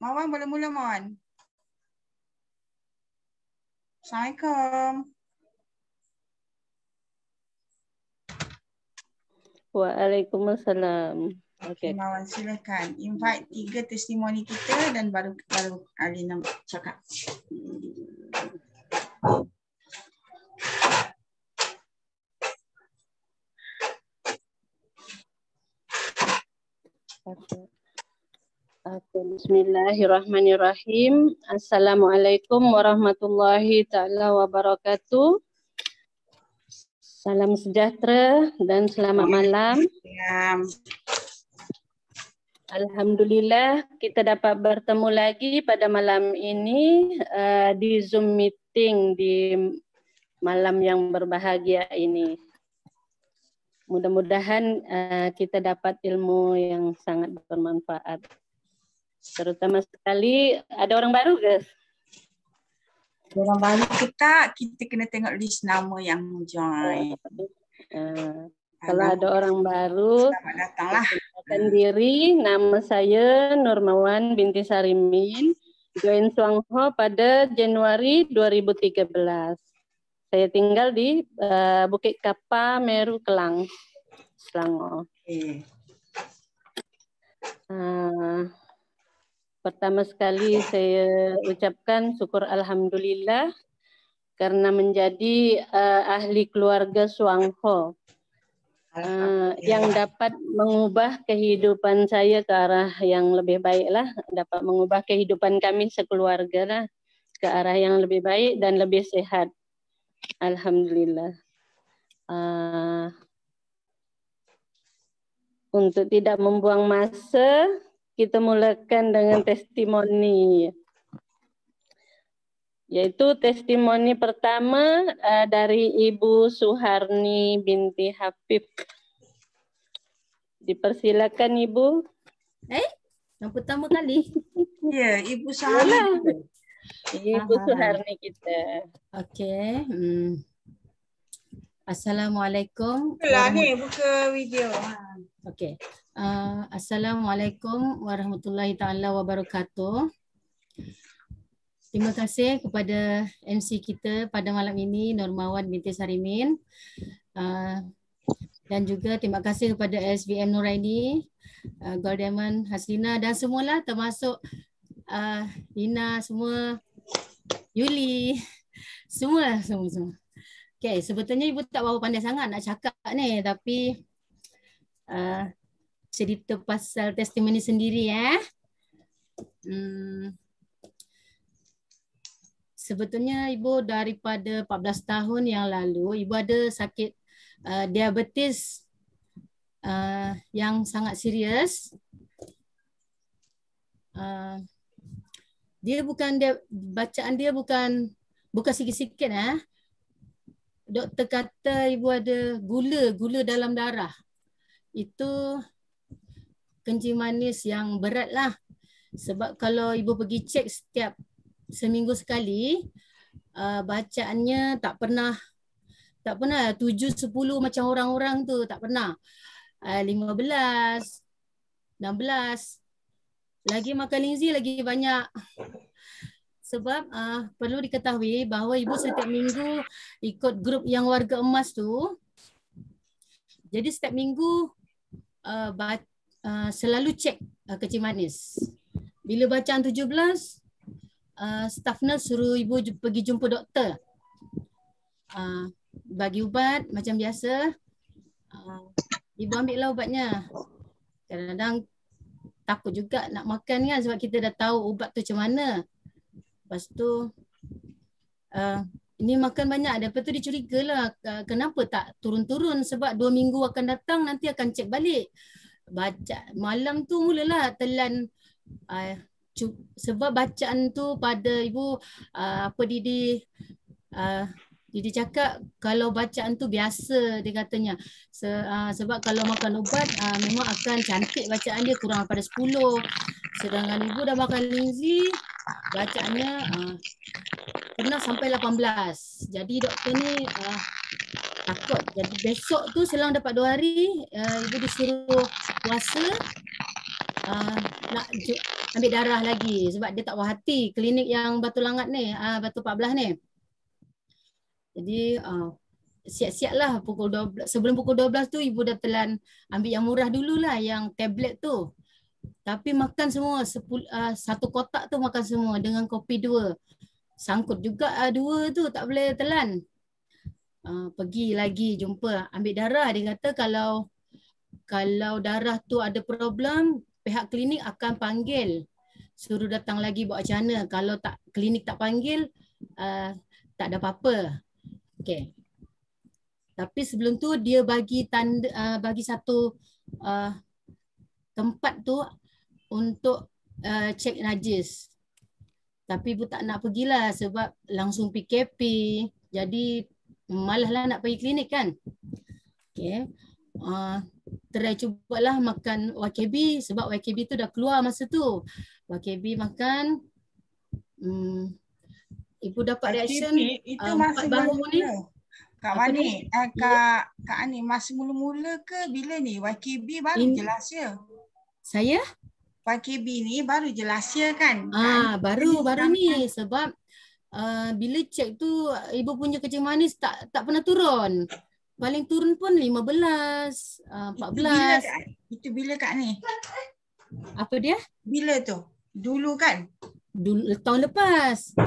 Mawan boleh mula, Mawan. Assalamualaikum. Waalaikumsalam. Okay, Mawan silakan. Invite 3 testimoni kita dan baru Alina cakap. Bismillahirrahmanirrahim. Assalamualaikum warahmatullahi ta'ala wabarakatuh. Salam sejahtera dan selamat malam. Alhamdulillah kita dapat bertemu lagi pada malam ini di Zoom meeting di malam yang berbahagia ini. Mudah-mudahan kita dapat ilmu yang sangat bermanfaat. Terutama sekali, ada orang baru guys? Orang baru kita kena tengok list nama yang join. Kalau ada orang baru, selamat datanglah. Perkenalkan diri, nama saya Nurmawan binti Sarimin, join Suangho pada Januari 2013. Saya tinggal di Bukit Kapa, Meru, Kelang, Selangor. Pertama sekali saya ucapkan syukur alhamdulillah karena menjadi ahli keluarga Suangho yang dapat mengubah kehidupan saya ke arah yang lebih baik lah, dapat mengubah kehidupan kami sekeluarga lah ke arah yang lebih baik dan lebih sehat. Alhamdulillah. Untuk tidak membuang masa, kita mulakan dengan testimoni. Yaitu testimoni pertama dari Ibu Suharni binti Hafif. Dipersilakan Ibu. Yang pertama kali. Ya, Ibu Suharni. Ibu Suharni kita. Okey. Assalamualaikum. Ni buka video. Okey. Assalamualaikum warahmatullahi taala wabarakatuh. Terima kasih kepada MC kita pada malam ini, Nurmawan binti Sarimin. Dan juga terima kasih kepada SBM Nuraini, Goldeman, Haslina dan semualah termasuk Lina semua, Yuli, semua. Okay, sebetulnya Ibu tak berapa pandai sangat nak cakap ni, tapi cerita pasal testimoni sendiri Sebetulnya Ibu daripada 14 tahun yang lalu, Ibu ada sakit diabetes yang sangat serius. Bacaan dia bukan sikit-sikit. Doktor kata Ibu ada gula dalam darah. Itu kencing manis yang berat lah. Sebab kalau Ibu pergi cek setiap seminggu sekali, bacaannya tak pernah 7, 10 macam orang-orang tu, tak pernah. 15, 16. Lagi makan lingzi lagi banyak. Sebab perlu diketahui bahawa Ibu setiap minggu ikut grup yang warga emas tu. Jadi setiap minggu selalu cek kencing manis. Bila bacaan 17, staff nurse suruh Ibu pergi jumpa doktor. Bagi ubat macam biasa. Ibu ambil lah ubatnya. Kadang-kadang takut juga nak makan kan sebab kita dah tahu ubat tu macam mana. Lepas tu ini makan banyak. Lepas tu dia curigalah kenapa tak turun-turun sebab 2 minggu akan datang nanti akan cek balik. Baca malam tu mulalah telan sebab bacaan tu pada Ibu Didi cakap kalau bacaan tu biasa dia katanya. Sebab kalau makan ubat memang akan cantik bacaan dia kurang daripada 10. Sedangkan Ibu dah makan lingzi bacaannya pernah sampai 18. Jadi doktor ni takut. Jadi besok tu selang dapat 2 hari Ibu disuruh puasa. nak ambil darah lagi sebab dia tak puas hati klinik yang Batu Langat ni, Batu 14 ni. Jadi siap-siap lah pukul 12. Sebelum pukul 12 tu ibu dah telan ambil yang murah dululah, yang tablet tu. Tapi makan semua, satu kotak tu makan semua dengan kopi 2. Sangkut juga 2 tu, tak boleh telan. Pergi lagi jumpa, ambil darah. Dia kata kalau darah tu ada problem, pihak klinik akan panggil. Suruh datang lagi buat macam mana. Kalau tak klinik tak panggil, tak ada apa-apa. Okay. Tapi sebelum tu dia bagi tanda, bagi satu tempat tu untuk cek najis. Tapi ibu tak nak pergilah sebab langsung PKP. Jadi malaslah nak pergi klinik kan. Okay. Try cubalah makan YKB sebab YKB tu dah keluar masa tu. YKB makan. Ibu dapat reaction itu masa baru ni. Kak Wani, Kak Ani, masa mula-mula ke bila ni? YKB baru jelas ya? Saya? YKB ni baru jelas ya kan? Baru ni sebab bila cek tu ibu punya kencing manis tak pernah turun. Paling turun pun 15, 14. Itu bila Kak ni? Apa dia? Bila tu? Dulu kan? Dulu tahun lepas.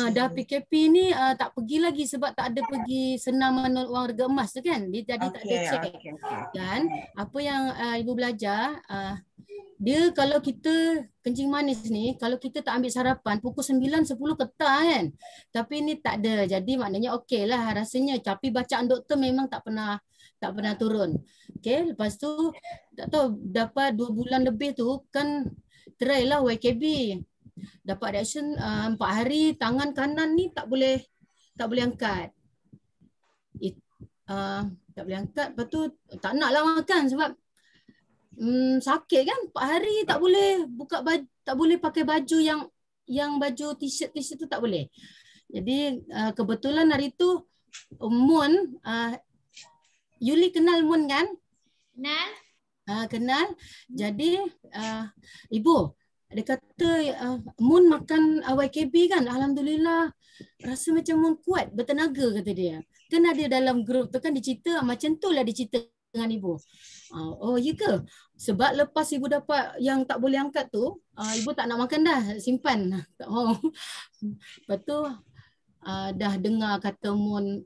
Dah PKP ni tak pergi lagi sebab tak ada pergi senam wang harga emas tu kan. Dia jadi tak ada cek. Dan apa yang ibu belajar, dia kalau kita kencing manis ni, kalau kita tak ambil sarapan pukul 9, 10 ketah kan. Tapi ni tak ada. Jadi maknanya okey lah rasanya. Tapi bacaan doktor memang tak pernah turun. Okey, lepas tu tak tahu dapat 2 bulan lebih tu kan try lah YKB. Dapat reaction 4 hari tangan kanan ni tak boleh angkat. Tak boleh angkat. Lepas tu tak nak lah makan sebab sakit kan. 4 hari tak boleh buka baju, tak boleh pakai baju yang baju t-shirt tu tak boleh. Jadi kebetulan hari tu Mun, Yuli kenal Mun kan? Kenal. Kenal. Jadi ibu dia kata Mun makan YKB kan, alhamdulillah rasa macam Mun kuat, bertenaga kata dia. Kan ada dalam grup tu kan dia cerita macam tu lah dia cerita dengan ibu. Oh ya ke? Sebab lepas ibu dapat yang tak boleh angkat tu, ibu tak nak makan dah, simpan. Tak mau. Lepas tu dah dengar kata Mun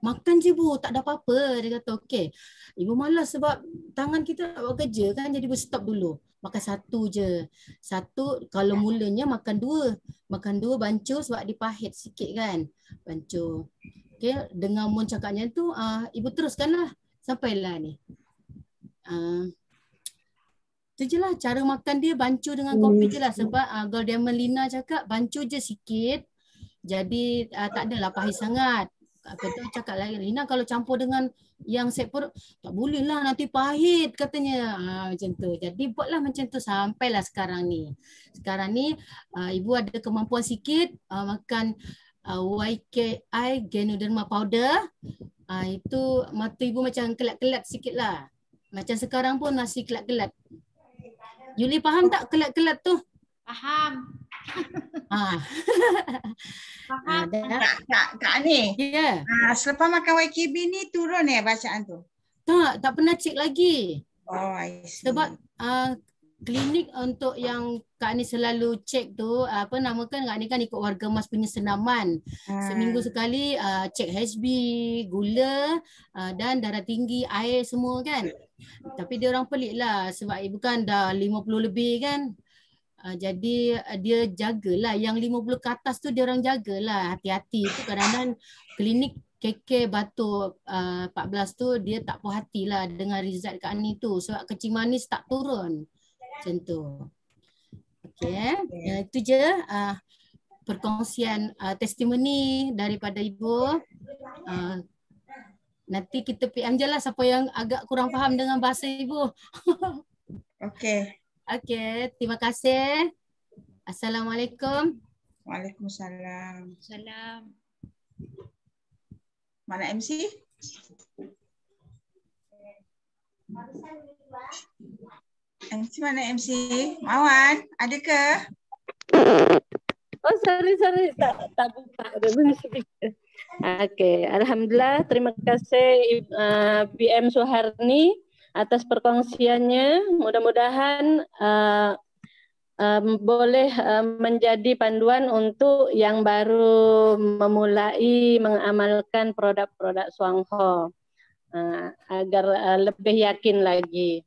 makan je bu, tak ada apa-apa. Dia kata okey. Ibu malas sebab tangan kita nak buat kerja kan, jadi ibu stop dulu. Makan 1 je. 1 kalau mulanya makan 2. Makan 2 bancuh sebab dia pahit sikit kan. Bancuh. Okey, dengar Mun cakapnya tu, ibu teruskanlah sampailah ni. Tu je lah cara makan dia, bancuh dengan kopi je lah sebab Golden Melina cakap bancuh je sikit. Jadi tak adalah pahit sangat. Apa tu cakap lagi Lina kalau campur dengan yang sepur tak boleh lah nanti pahit katanya. Macam tu. Jadi buatlah macam tu sampailah sekarang ni. Sekarang ni ibu ada kemampuan sikit makan YKI Ganoderma powder. Itu mata ibu macam kelat-kelat sikit lah. Macam sekarang pun masih kelat-kelat. Yuli faham tak kelat-kelat tu? Faham. Faham. Kak ni. Ya. Selepas makan YKB ni turun bacaan tu? Tak pernah cek lagi. Oh, I see. Sebab klinik untuk yang Kak ni selalu cek tu, apa nama kan Kak ni kan ikut warga emas punya senaman. Seminggu sekali cek HB, gula dan darah tinggi, air semua kan. Tapi dia orang pelik lah sebab ibu kan dah 50 lebih kan. Jadi dia jagalah yang 50 ke atas tu dia orang jagalah hati-hati tu kadang-kadang klinik KK Batu 14 tu dia tak puas hatilah dengan result Kak Ani tu sebab kencing manis tak turun. Macam tu. Okey, itu je perkongsian testimoni daripada ibu. Nanti kita PM je lah siapa yang agak kurang faham dengan bahasa ibu. Okey. Okey, terima kasih. Assalamualaikum. Waalaikumsalam. Salam. Mana MC? MC mana MC? Mawan, ada ke? Oh, sorry, tak buka dengan speaker. Oke, alhamdulillah, terima kasih BM Suharni atas perkongsiannya. Mudah-mudahan boleh menjadi panduan untuk yang baru memulai mengamalkan produk-produk Suangho agar lebih yakin lagi.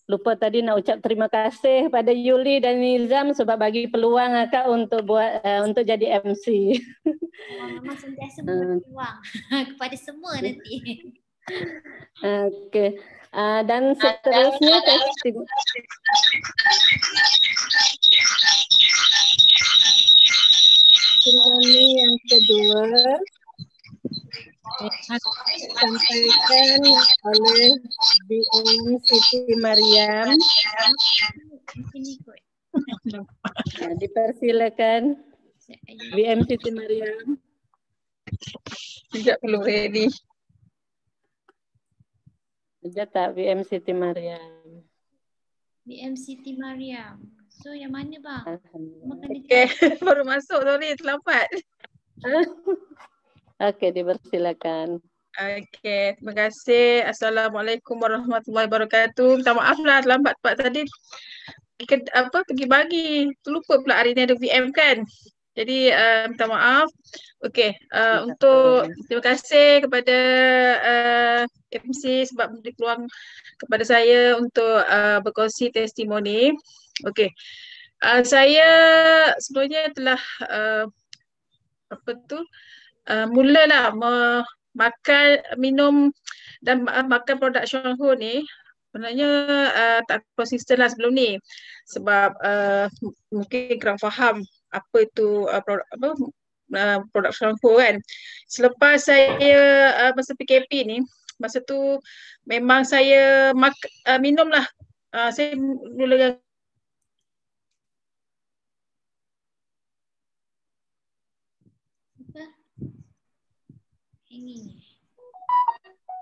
Lupa tadi nak ucap terima kasih pada Yuli dan Nizam sebab bagi peluang Kak untuk untuk jadi MC. Memang sentiasa memberi peluang kepada semua nanti. Okey. Dan seterusnya testimoni yang kedua disampaikan oleh BM Siti Mariam. Dipersilakan BM Siti Mariam. Tidak perlu ready. Ada tak BM Siti Mariam? BM Siti Mariam. So yang mana bang? Okay, baru masuk tu ni, terlambat. Okey, dipersilakan. Okey, terima kasih. Assalamualaikum warahmatullahi wabarakatuh. Minta maaf lah terlambat sebab tadi pergi bagi. Terlupa pula hari ni ada VM kan. Jadi minta maaf. Okey, untuk terima kasih kepada MC sebab memberi peluang kepada saya untuk berkongsi testimoni. Okey. Saya sebenarnya telah mulalah minum dan makan produk Suangho ni. Sebenarnya tak konsisten lah sebelum ni sebab mungkin kurang faham apa itu produk Suangho kan. Selepas saya masa PKP ni, masa tu memang saya minum lah. Saya mula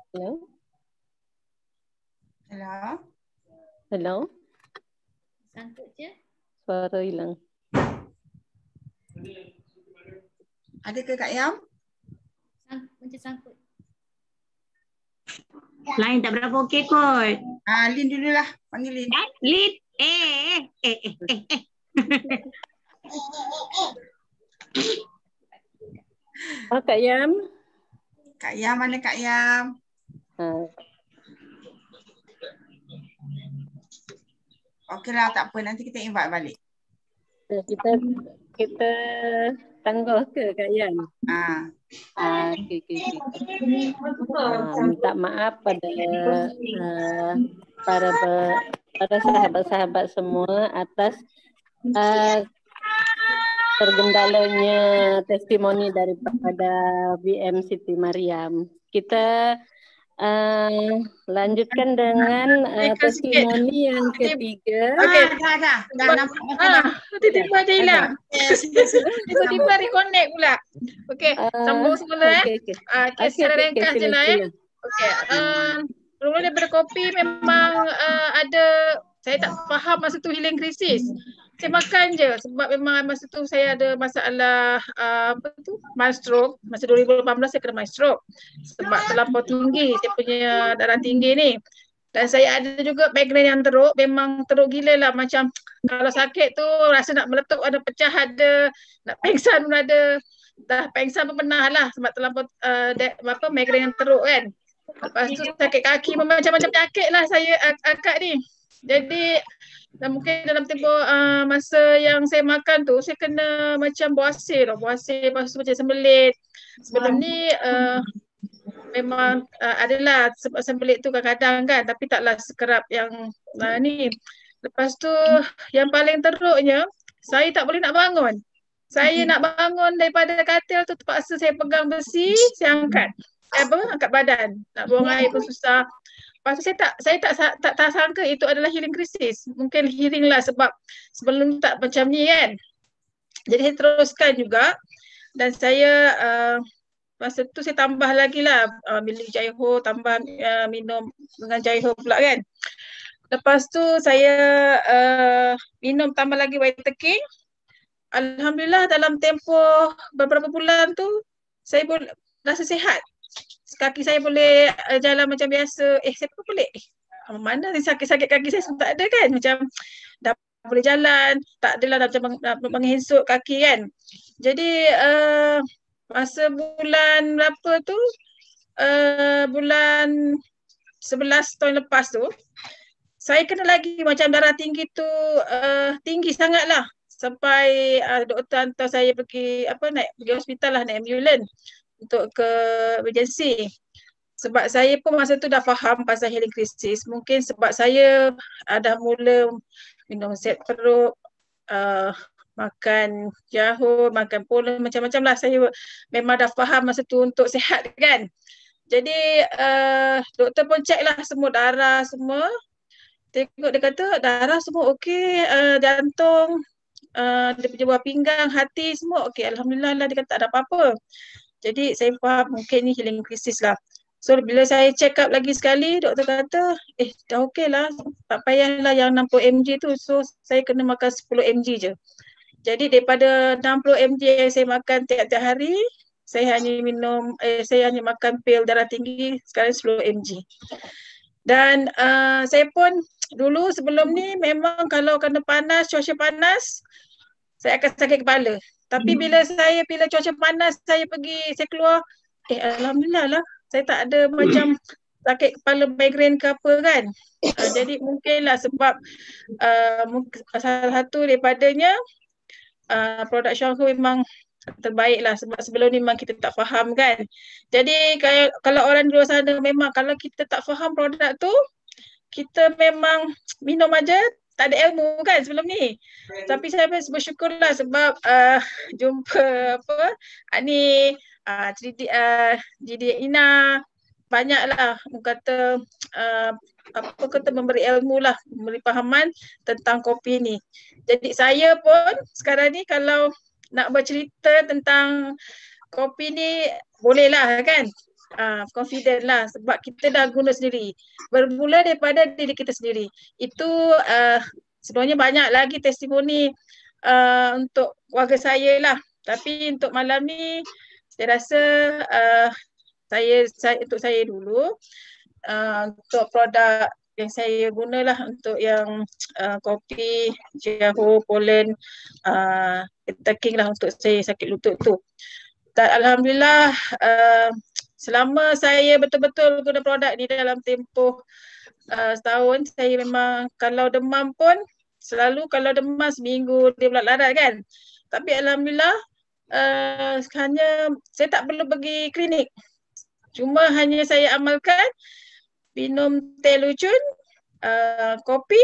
Hello? Hello? Hello? Sangkut je. Suara hilang. Ada ke Kak Yam? Macam sangkut. Line tak berapa okey kot. Lin dululah. Panggil Lin. Lin. Oh, Kak Yam. Kak Yam, mana Kak Yam? Okeylah, tak apa. Nanti kita invite balik. Kita tangguh ke Kak Yam? Okey. Minta maaf pada para sahabat-sahabat semua atas tergendalanya testimoni daripada BM Siti Mariam. Kita lanjutkan dengan testimoni yang ketiga. Dah nampak. Tiba-tiba je hilang. Tiba-tiba reconnect pula. Okey, sambung semula secara ringkas je lah Okey, mula daripada kopi memang ada, saya tak faham masa tu healing krisis. Saya makan je sebab memang masa tu saya ada masalah mild stroke. Masa 2018 saya kena mild stroke sebab terlampau tinggi saya punya darah tinggi ni. Dan saya ada juga migraine yang teruk, memang teruk gila lah, macam kalau sakit tu rasa nak meletup ada, pecah ada, nak pengsan pun ada. Dah pengsan pun pernah lah sebab terlampau migraine yang teruk kan. Lepas tu sakit kaki, macam-macam penyakit lah saya akak ni. Jadi dan mungkin dalam tempoh masa yang saya makan tu saya kena macam buasir, lepas tu macam sembelit. Sebelum ni memang adalah sembelit tu kadang-kadang kan, tapi taklah sekerap yang ni. Lepas tu yang paling teruknya, saya tak boleh nak bangun. Saya nak bangun daripada katil tu terpaksa saya pegang besi, saya angkat badan. Nak buang air pun susah. Lepas tu saya tak sangka itu adalah healing krisis. Mungkin healing lah sebab sebelum tak macam ni kan. Jadi saya teruskan juga dan saya masa tu saya tambah lagi lah, beli Jaiho, tambah minum dengan Jaiho pula kan. Lepas tu saya minum tambah lagi Vitaking. Alhamdulillah dalam tempoh beberapa bulan tu saya rasa sihat. Kaki saya boleh jalan macam biasa. Saya pun boleh. Mana ni sakit-sakit kaki saya semua tak ada kan. Macam dah boleh jalan. Tak adalah macam menghensut kaki kan. Jadi masa bulan berapa tu? Bulan 11 tahun lepas tu. Saya kena lagi macam darah tinggi tu tinggi sangat lah. Sampai doktor hantar saya pergi naik pergi hospital lah, naik ambulans untuk ke emergency. Sebab saya pun masa tu dah faham pasal healing crisis. Mungkin sebab saya dah mula minum set perut, makan jahu, makan polen, macam-macam lah. Saya memang dah faham masa tu untuk sihat kan. Jadi doktor pun check lah semua darah semua. Tengok dia kata darah semua okey, jantung, dia punya buah pinggang, hati semua okey. Alhamdulillah lah, dia kata tak ada apa-apa. Jadi saya faham mungkin ni healing crisis lah. So bila saya check up lagi sekali, doktor kata dah okey lah, tak payahlah yang 60 mg tu. So saya kena makan 10 mg je. Jadi daripada 60 mg yang saya makan tiap-tiap hari, saya hanya makan pil darah tinggi sekarang 10 mg. Dan saya pun dulu sebelum ni memang kalau kena panas, cuaca panas, saya akan sakit kepala. Tapi bila cuaca panas saya keluar, alhamdulillah lah, saya tak ada macam sakit kepala migraine ke apa kan. Jadi mungkinlah sebab salah satu daripadanya produk Syangho memang terbaik lah, sebab sebelum ni memang kita tak faham kan. Jadi kalau orang di luar sana memang kalau kita tak faham produk tu, kita memang minum aja, tak ada ilmu kan sebelum ni. Tapi saya bersyukur lah sebab jumpa Ani, Didi Ina, banyaklah kata memberi ilmu lah, memberi pahaman tentang kopi ni. Jadi saya pun sekarang ni kalau nak bercerita tentang kopi ni bolehlah kan. Confident lah sebab kita dah guna sendiri. Bermula daripada diri kita sendiri. Itu sebenarnya banyak lagi testimoni untuk keluarga saya lah. Tapi untuk malam ni saya rasa untuk saya dulu untuk produk yang saya gunalah untuk yang kopi, jahu, polen, Vitaking lah untuk saya sakit lutut tu. Dan alhamdulillah selama saya betul-betul guna produk ni dalam tempoh setahun, saya memang kalau demam pun selalu kalau demam seminggu dia pula larat kan. Tapi alhamdulillah hanya saya tak perlu pergi klinik. Cuma hanya saya amalkan minum teh lucun, kopi,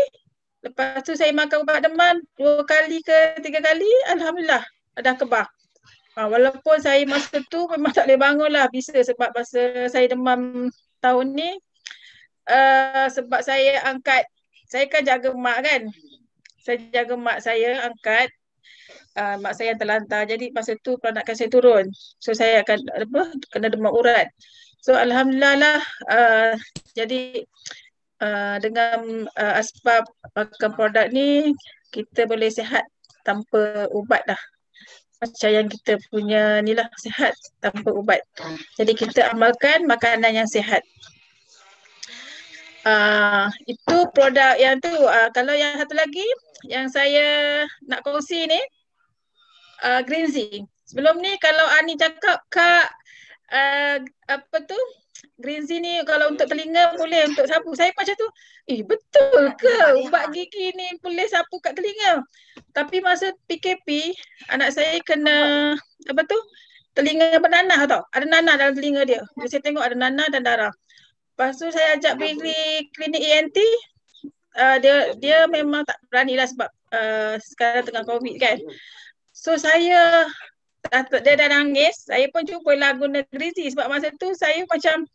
lepas tu saya makan ubat demam 2 kali ke 3 kali, alhamdulillah dah kebal. Walaupun saya masa tu memang tak boleh bangun lah bisa sebab masa saya demam tahun ni sebab saya kan jaga mak kan. Saya jaga mak saya angkat, mak saya yang terlantar. Jadi masa tu peranakan saya turun. So saya akan kena demam urat. So alhamdulillah lah jadi dengan asbab makan produk ni kita boleh sihat tanpa ubat lah. Macam yang kita punya ni lah, sihat tanpa ubat. Jadi kita amalkan makanan yang sihat. Itu produk yang tu. Kalau yang satu lagi yang saya nak kongsi ni, Green Zee. Sebelum ni kalau Ani cakap Kak Green Zee ni kalau untuk telinga boleh untuk sapu. Saya macam tu, betul ke ubat gigi ni boleh sapu kat telinga? Tapi masa PKP, anak saya kena telinga bernanah tau. Ada nanah dalam telinga dia. Jadi saya tengok ada nanah dan darah. Lepas tu saya ajak pergi klinik ENT. Dia memang tak berani lah sebab sekarang tengah COVID kan. So dia dah nangis, saya pun cubalah guna Green Zee sebab masa tu saya macam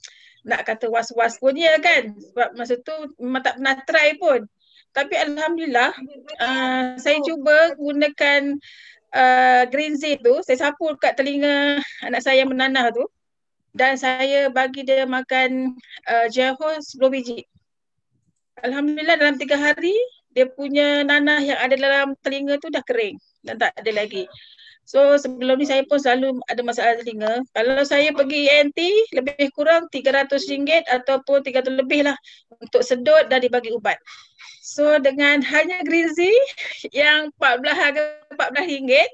nak kata was-was punya kan. Sebab masa tu memang tak pernah try pun. Tapi alhamdulillah saya cuba gunakan Green Zee tu, saya sapu kat telinga anak saya yang menanah tu. dan saya bagi dia makan Jehol 10 biji. Alhamdulillah dalam 3 hari dia punya nanah yang ada dalam telinga tu dah kering dan tak ada lagi. So sebelum ni saya pun selalu ada masalah telinga. Kalau saya pergi ENT lebih kurang RM300 ataupun 300 lebih lah untuk sedut dan dibagi ubat. So dengan hanya Greenzy yang 14 harga RM14,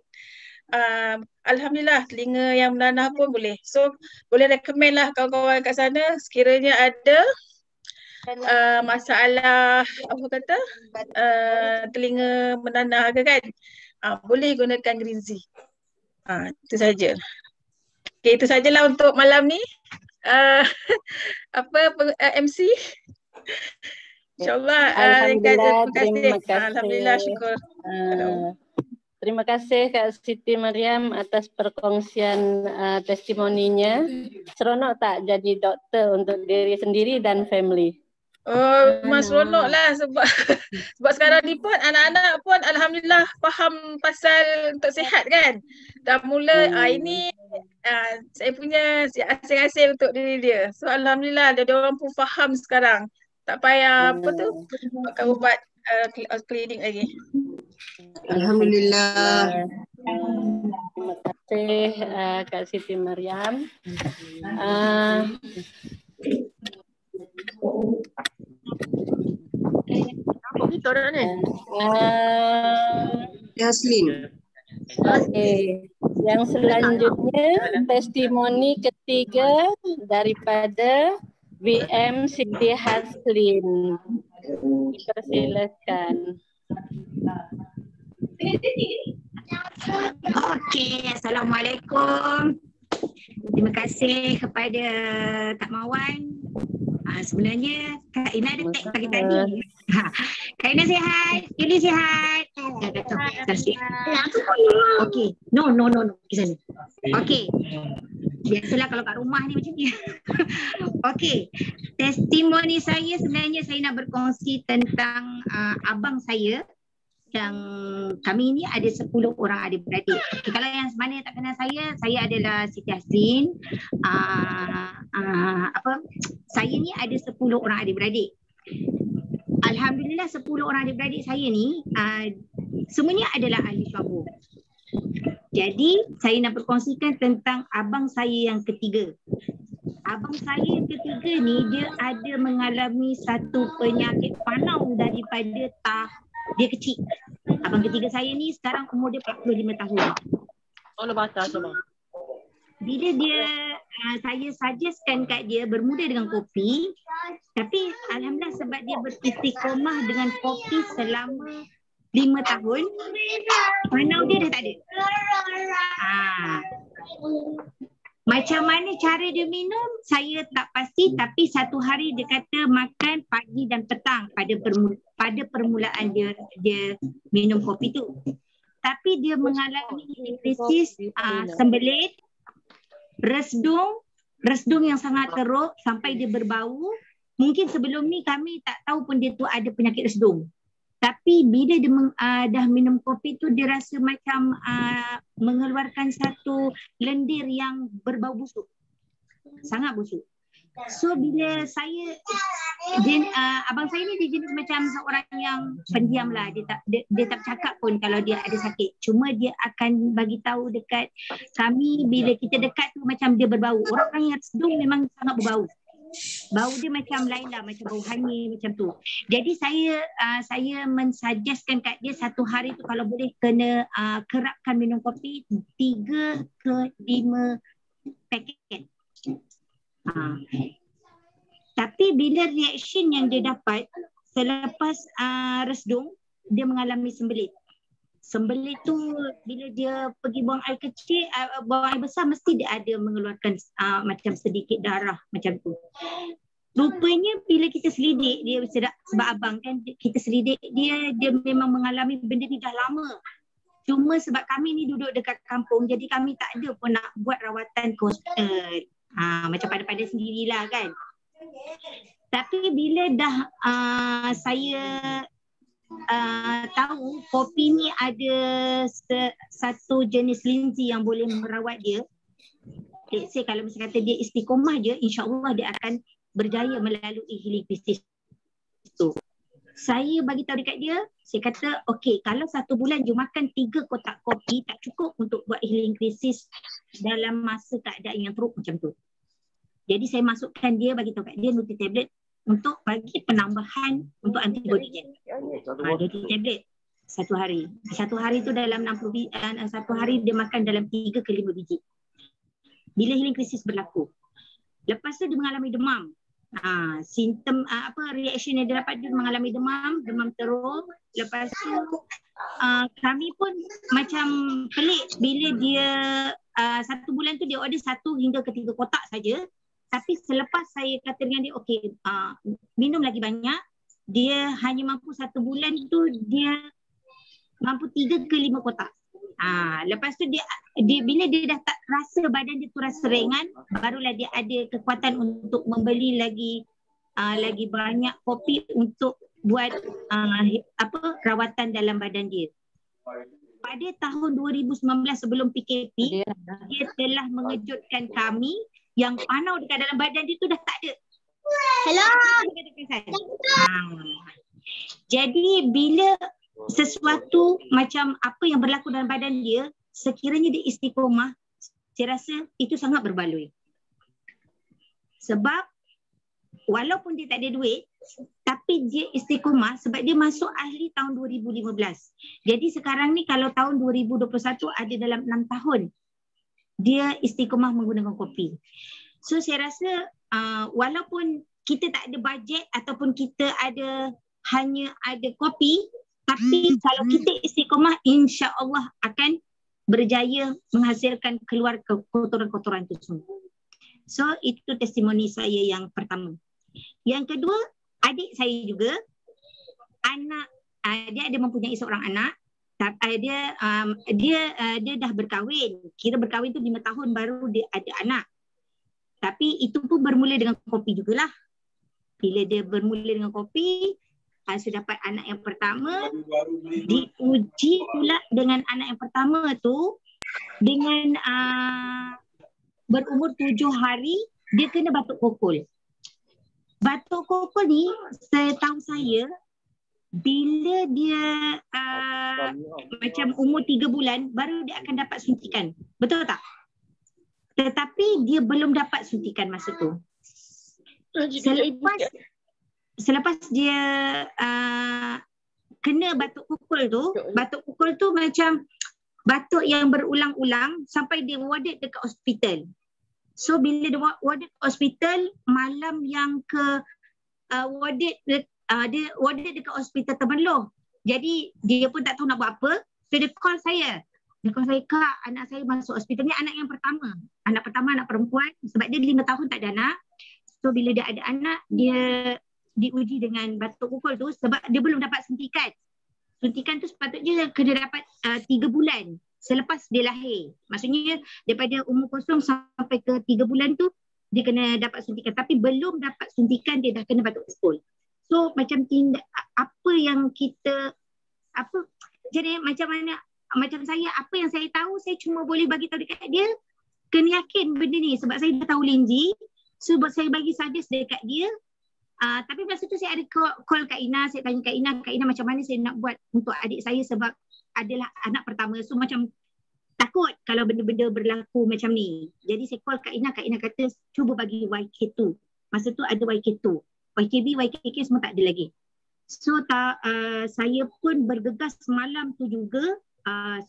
alhamdulillah telinga yang menanah pun boleh. So boleh recommend lah kawan-kawan kat sana sekiranya ada masalah apa kata telinga menanah ke kan, boleh gunakan Greenzy. Itu saja. Okay, itu sajalah untuk malam ni. MC. InsyaAllah. Alhamdulillah, terima kasih. Alhamdulillah, syukur. Terima kasih Kak Siti Mariam atas perkongsian testimoninya. Seronok tak jadi doktor untuk diri sendiri dan family? Oh, Mas seronok lah sebab sekarang ni pun anak-anak pun alhamdulillah faham pasal untuk sihat kan. Dah mula ini saya punya asing-asing untuk diri dia. So alhamdulillah dia orang pun faham sekarang. Tak payah makan ubat klinik lagi. Alhamdulillah. Terima kasih Kak Siti Mariam. Yaslin. Okey. Yang selanjutnya testimoni ketiga daripada VM Siti Haslin. Dipersilakan. Okey, Assalamualaikum. Terima kasih kepada Kak Mawan. Sebenarnya Kak Ina ada tag pagi tadi. Kak Ina sihat, Yuli sihat. Okey, no. Pergi sana. Okey. Biasalah kalau kat rumah ni macam ni. Okey. Testimoni saya sebenarnya saya nak berkongsi tentang abang saya yang kami ni ada 10 orang adik-beradik. Okay, kalau yang mana tak kenal saya adalah Siti Haslin. Saya ni ada 10 orang adik-beradik. Alhamdulillah 10 orang adik-beradik saya ni semuanya adalah ahli syurga. Jadi saya nak berkongsikan tentang abang saya yang ketiga. Abang saya yang ketiga ni dia ada mengalami satu penyakit panau daripada dia kecil. Abang ketiga saya ni sekarang umur dia 45 tahun. Bila dia saya suggestkan kat dia bermula dengan kopi, tapi alhamdulillah sebab dia beristiqomah dengan kopi selama 5 tahun, panau dia dah tak ada. Macam mana cara dia minum, saya tak pasti, tapi satu hari dia kata makan pagi dan petang pada permulaan dia minum kopi tu. Tapi dia mengalami krisis sembelit, resdung yang sangat teruk sampai dia berbau. Mungkin sebelum ni kami tak tahu pun dia tu ada penyakit resdung. Tapi bila dia dah minum kopi tu dia rasa macam mengeluarkan satu lendir yang berbau busuk. Sangat busuk. So bila abang saya ni dia jenis macam seorang yang pendiam lah. Dia tak cakap pun kalau dia ada sakit. Cuma dia akan bagi tahu dekat kami bila kita dekat tu macam dia berbau. Orang yang sedung memang sangat berbau. Bau dia macam lain lah, macam bau hanyir macam tu. Jadi saya mensuggestkan kat dia satu hari tu kalau boleh kena kerapkan minum kopi 3 ke 5 paket. Tapi bila reaction yang dia dapat selepas resdung, dia mengalami sembelit. Sembelit tu bila dia pergi buang air kecil, buang air besar mesti dia ada mengeluarkan macam sedikit darah macam tu. Rupanya bila kita selidik dia, sebab abang kan kita selidik dia memang mengalami benda ni dah lama. Cuma sebab kami ni duduk dekat kampung jadi kami tak ada pun nak buat rawatan ke hospital. Macam pada sendirilah kan. Tapi bila dah saya tahu kopi ni ada satu jenis linzi yang boleh merawat dia. let's say kalau misalnya kata dia istiqomah je, insya-Allah dia akan berjaya melalui healing krisis tu. Saya bagi tahu dekat dia, saya kata okey, kalau 1 bulan you makan 3 kotak kopi tak cukup untuk buat healing krisis dalam masa keadaan yang teruk macam tu. Jadi saya masukkan dia, bagi tahu kat dia Nuti tablet untuk bagi penambahan untuk antibody dia. Nuti tablet 1 hari. 1 hari tu dalam 60 biji, 1 hari dia makan dalam 3 ke 5 biji. Bila healing krisis berlaku. Lepas tu dia mengalami demam. Simptom reaction yang dia dapat, dia mengalami demam teruk. Lepas tu kami pun macam pelik bila dia 1 bulan tu dia order 1 hingga ke 3 kotak saja. Tapi selepas saya kata dengan dia okey, minum lagi banyak, dia hanya mampu 1 bulan tu dia mampu 3 ke 5 kotak. Lepas tu dia bila dia dah tak rasa badan dia tu rasa ringan, barulah dia ada kekuatan untuk membeli lagi banyak kopi untuk buat rawatan dalam badan dia. Pada tahun 2019 sebelum PKP, dia telah mengejutkan kami yang panau dekat dalam badan dia tu dah tak ada. Hello. Jadi bila sesuatu macam apa yang berlaku dalam badan dia, sekiranya dia istiqomah, saya rasa itu sangat berbaloi. Sebab walaupun dia tak ada duit, tapi dia istiqomah sebab dia masuk ahli tahun 2015. Jadi sekarang ni kalau tahun 2021 ada dalam 6 tahun dia istiqomah menggunakan kopi. So saya rasa walaupun kita tak ada bajet ataupun kita hanya ada kopi, tapi kalau kita istiqomah, insya-Allah akan berjaya menghasilkan keluar kotoran-kotoran itu semua. So itu testimoni saya yang pertama. Yang kedua, adik saya juga, anak dia ada mempunyai seorang anak. Dia dah berkahwin. Kira berkahwin tu 5 tahun baru dia ada anak. Tapi itu pun bermula dengan kopi jugalah. Bila dia bermula dengan kopi, saya dapat anak yang pertama, diuji pula dengan anak yang pertama tu dengan berumur 7 hari dia kena batuk kokol. Batuk kokol ni setahu saya bila dia macam umur 3 bulan baru dia akan dapat suntikan. Betul tak? Tetapi dia belum dapat suntikan masa tu. Selepas dia kena batuk pukul tu macam batuk yang berulang-ulang sampai dia warded dekat hospital. So bila dia warded hospital, malam yang ke dia warded dekat hospital Temerloh. Jadi dia pun tak tahu nak buat apa. So dia call saya. Dia call saya, "Kak, anak saya masuk hospital." Ni anak yang pertama. Anak pertama, anak perempuan. Sebab dia 5 tahun tak ada anak. So bila dia ada anak, dia diuji dengan batuk pukul tu sebab dia belum dapat suntikan. Suntikan tu sepatutnya kena dapat 3 bulan selepas dia lahir. Maksudnya daripada umur kosong sampai ke 3 bulan tu dia kena dapat suntikan. Tapi belum dapat suntikan dia dah kena batuk pukul. So macam apa yang kita jadi macam mana, macam saya, apa yang saya tahu saya cuma boleh bagi tahu dekat dia, kena yakin benda ni sebab saya dah tahu Lindsay. So saya bagi suggest dekat dia. Tapi masa tu saya ada call Kak Ina, saya tanya Kak Ina macam mana saya nak buat untuk adik saya sebab adalah anak pertama. So macam takut kalau benda-benda berlaku macam ni. Jadi saya call Kak Ina kata cuba bagi YK2. Masa tu ada YK2. YKB, YKK semua tak ada lagi. So saya pun bergegas malam tu juga.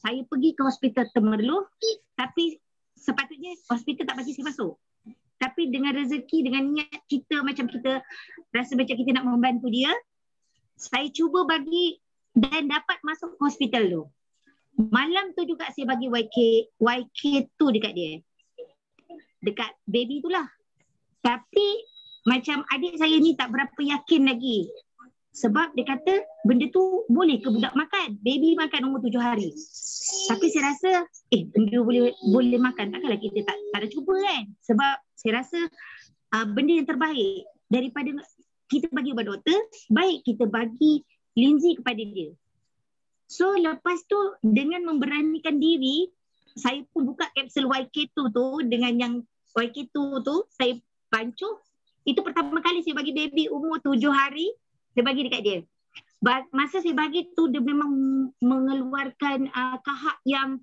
Saya pergi ke hospital Temerloh, tapi sepatutnya hospital tak bagi saya masuk. Tapi dengan rezeki, dengan niat kita macam kita rasa macam kita nak membantu dia, saya cuba bagi dan dapat masuk hospital tu. Malam tu juga saya bagi YK2 dekat dia. Dekat baby tu lah. Tapi macam adik saya ni tak berapa yakin lagi. Sebab dia kata benda tu boleh ke budak makan? Baby makan umur 7 hari. Tapi saya rasa benda boleh makan. Takkanlah kita tak ada cuba kan? Sebab saya rasa benda yang terbaik daripada kita bagi kepada doktor, baik kita bagi Lindsay kepada dia. So lepas tu dengan memberanikan diri, saya pun buka kapsul YK2 tu dengan yang YK2 tu saya pancuh. Itu pertama kali saya bagi baby umur 7 hari, saya bagi dekat dia. Masa saya bagi tu dia memang mengeluarkan kahak yang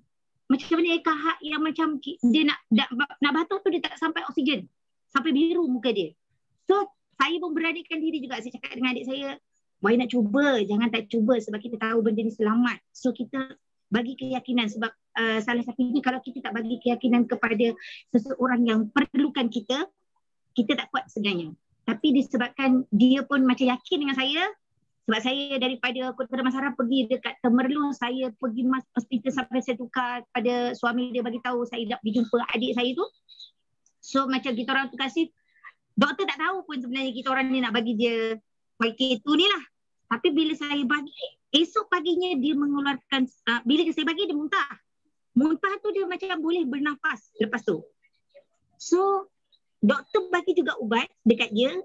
macam mana, kahak yang macam dia nak batuk tu dia tak sampai oksigen, sampai biru muka dia. So saya memberanikan diri juga. Saya cakap dengan adik saya, why nak cuba, jangan tak cuba sebab kita tahu benda ni selamat. So kita bagi keyakinan sebab salah satunya kalau kita tak bagi keyakinan kepada seseorang yang perlukan kita tak kuat sebenarnya. Tapi disebabkan dia pun macam yakin dengan saya, sebab saya daripada Kota Damansara pergi dekat Temerloh, saya pergi hospital sampai saya tukar pada suami dia bagi tahu saya nak pergi jumpa adik saya tu. So macam kita orang tu kasih, doktor tak tahu pun sebenarnya kita orang ni nak bagi dia YK2 ni lah. Tapi bila saya bagi, esok paginya dia mengeluarkan, bila saya bagi dia muntah. Muntah tu dia macam boleh bernafas lepas tu. So doktor bagi juga ubat dekat dia.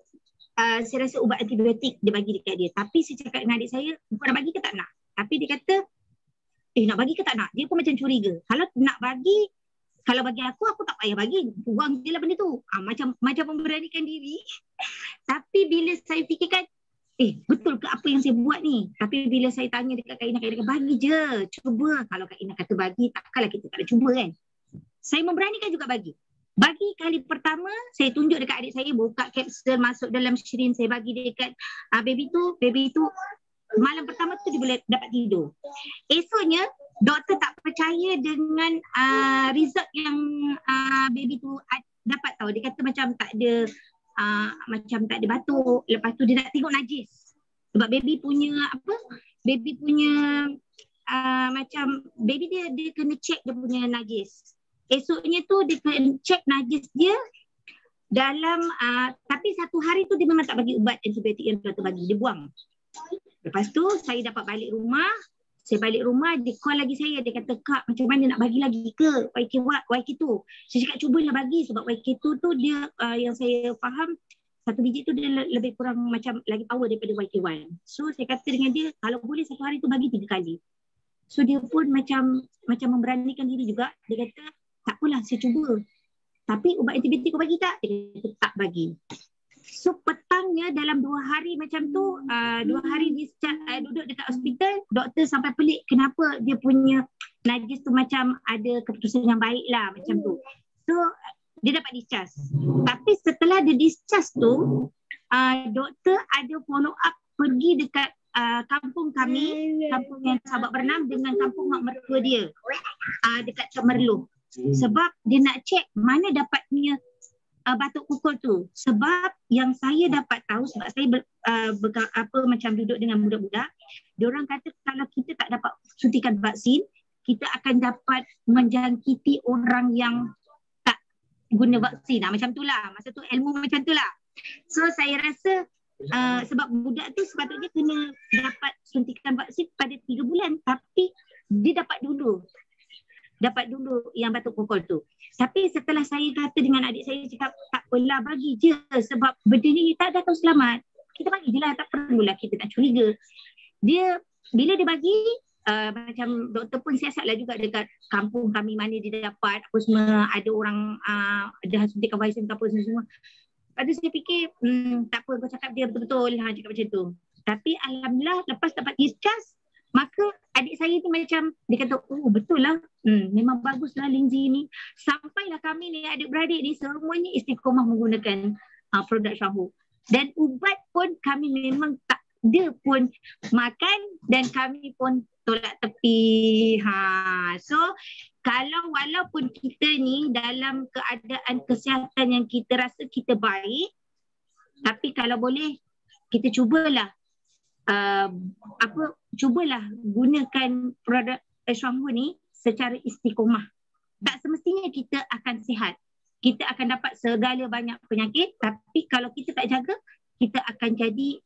Saya rasa ubat antibiotik dia bagi dekat dia. Tapi saya cakap dengan adik saya, bukan nak bagi ke tak nak? Tapi dia kata, nak bagi ke tak nak? Dia pun macam curiga. Kalau nak bagi, kalau bagi aku tak payah bagi. Buang je lah benda tu. Macam memberanikan diri. Tapi bila saya fikirkan, betul ke apa yang saya buat ni? Tapi bila saya tanya dekat Kak Ina bagi je. Cuba. Kalau Kak Ina kata bagi, takkanlah kita tak ada cuba kan? Saya memberanikan juga bagi. Bagi kali pertama, saya tunjuk dekat adik saya, buka kapsul, masuk dalam syrin, saya bagi dekat baby tu malam pertama tu dia boleh dapat tidur. Esoknya, doktor tak percaya dengan result yang baby tu dapat tahu. Dia kata macam tak ada batuk. Lepas tu dia nak tengok najis. Sebab baby punya macam baby dia kena check dia punya najis. Esoknya tu dia kena check najis dia dalam tapi satu hari tu dia memang tak bagi ubat antibiotik yang doktor bagi, dia buang. Lepas tu saya dapat balik rumah, dia call lagi saya, dia kata, Kak macam mana nak bagi lagi ke YK2? Saya cakap cubalah bagi sebab YK2 tu dia yang saya faham satu biji tu dia lebih kurang macam lagi power daripada YK1. So saya kata dengan dia, kalau boleh satu hari tu bagi 3 kali. So dia pun macam memberanikan diri juga. Dia kata, tak apalah, saya cuba. Tapi ubat antibiotik kau bagi tak? Dia kata, tak bagi. So petangnya dalam 2 hari macam tu, 2 hari duduk dekat hospital, doktor sampai pelik kenapa dia punya najis tu macam ada keputusan yang baik lah macam tu. So dia dapat discharge. Tapi setelah dia discharge tu, doktor ada follow up pergi dekat kampung kami, kampung yang sahabat bernam dengan kampung mak mertua dia dekat Temerloh. Sebab dia nak check mana dapatnya batuk kukul tu. Sebab yang saya dapat tahu, sebab saya macam duduk dengan budak-budak, diorang kata kalau kita tak dapat suntikan vaksin, kita akan dapat menjangkiti orang yang tak guna vaksin. Macam tu lah. Masa tu ilmu macam tu lah. So saya rasa sebab budak tu sepatutnya kena dapat suntikan vaksin pada 3 bulan, tapi dia dapat dulu yang batuk kukul tu. Tapi setelah saya kata dengan adik saya, cakap tak apalah, bagi je sebab benda ni tak ada tahu selamat. Kita bagi je lah, tak perlulah kita nak curiga. Bila dia bagi, macam doktor pun siasatlah juga dekat kampung kami mana dia dapat apa semua, ada orang dah suntikan vaksin ke apa semua. Lepas tu saya fikir, tak apa, kau cakap dia betul-betul, cakap macam tu. Tapi alhamdulillah lepas dapat discharge, maka adik saya ni macam, dia kata, oh betul lah, memang baguslah Lindsay ni. Sampailah kami ni, adik-beradik ni semuanya istiqomah menggunakan produk Syahbu. Dan ubat pun kami memang tak ada pun makan dan kami pun tolak tepi. So kalau walaupun kita ni dalam keadaan kesihatan yang kita rasa kita baik, tapi kalau boleh kita cubalah cubalah gunakan produk Syahbu ni secara istiqomah. Tak semestinya kita akan sihat. Kita akan dapat segala banyak penyakit, tapi kalau kita tak jaga, kita akan jadi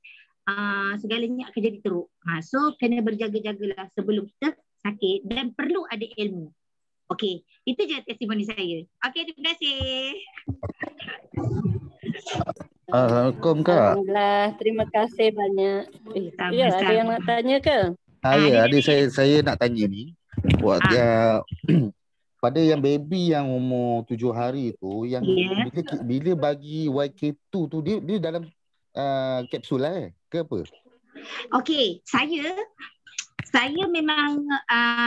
segalanya akan jadi teruk. So kena berjaga-jagalah sebelum kita sakit dan perlu ada ilmu. Okey, itu je testimoni saya. Okey, terima kasih. Assalamualaikum Kak. Alhamdulillah, terima kasih banyak. Ya, ada yang nak tanya ke? Ya, adik saya nak tanya ni. pada yang baby yang umur 7 hari tu, yang bila bagi YK2 tu dia dalam kapsul lah ke apa? Okey, saya memang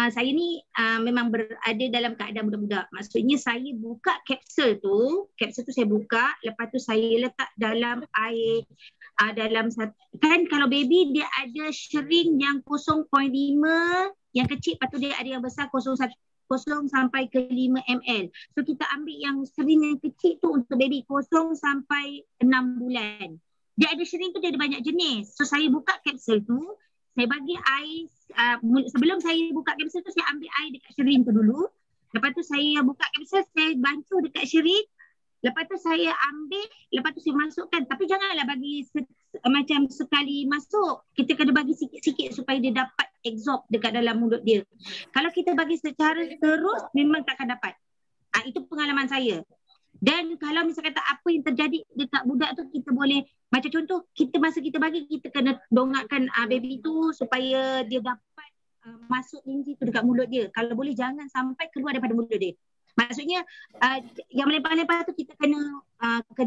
saya ni memang berada dalam keadaan budak-budak. Maksudnya saya buka kapsul tu saya buka, lepas tu saya letak dalam air dalam kan kalau baby dia ada syring yang 0.5 yang kecil, lepas tu dia ada yang besar 0 sampai ke 5 ml. So kita ambil yang syring yang kecil tu untuk baby 0 sampai 6 bulan. Dia ada syring tu, dia ada banyak jenis. So saya buka kapsul tu, saya bagi air sebelum saya buka kapsul tu, saya ambil air dekat syring tu dulu. Lepas tu saya buka kapsul, saya bancuh dekat syring. Lepas tu saya ambil, lepas tu saya masukkan. Tapi janganlah bagi macam sekali masuk. Kita kena bagi sikit-sikit supaya dia dapat absorb dekat dalam mulut dia. Kalau kita bagi secara terus, memang takkan dapat. Itu pengalaman saya. Dan kalau misalnya kata apa yang terjadi dekat budak tu, kita boleh, macam contoh, masa kita bagi, kita kena dongakkan baby tu supaya dia dapat masuk linji tu dekat mulut dia. Kalau boleh jangan sampai keluar daripada mulut dia. Maksudnya yang melempar-lempar tu kita kena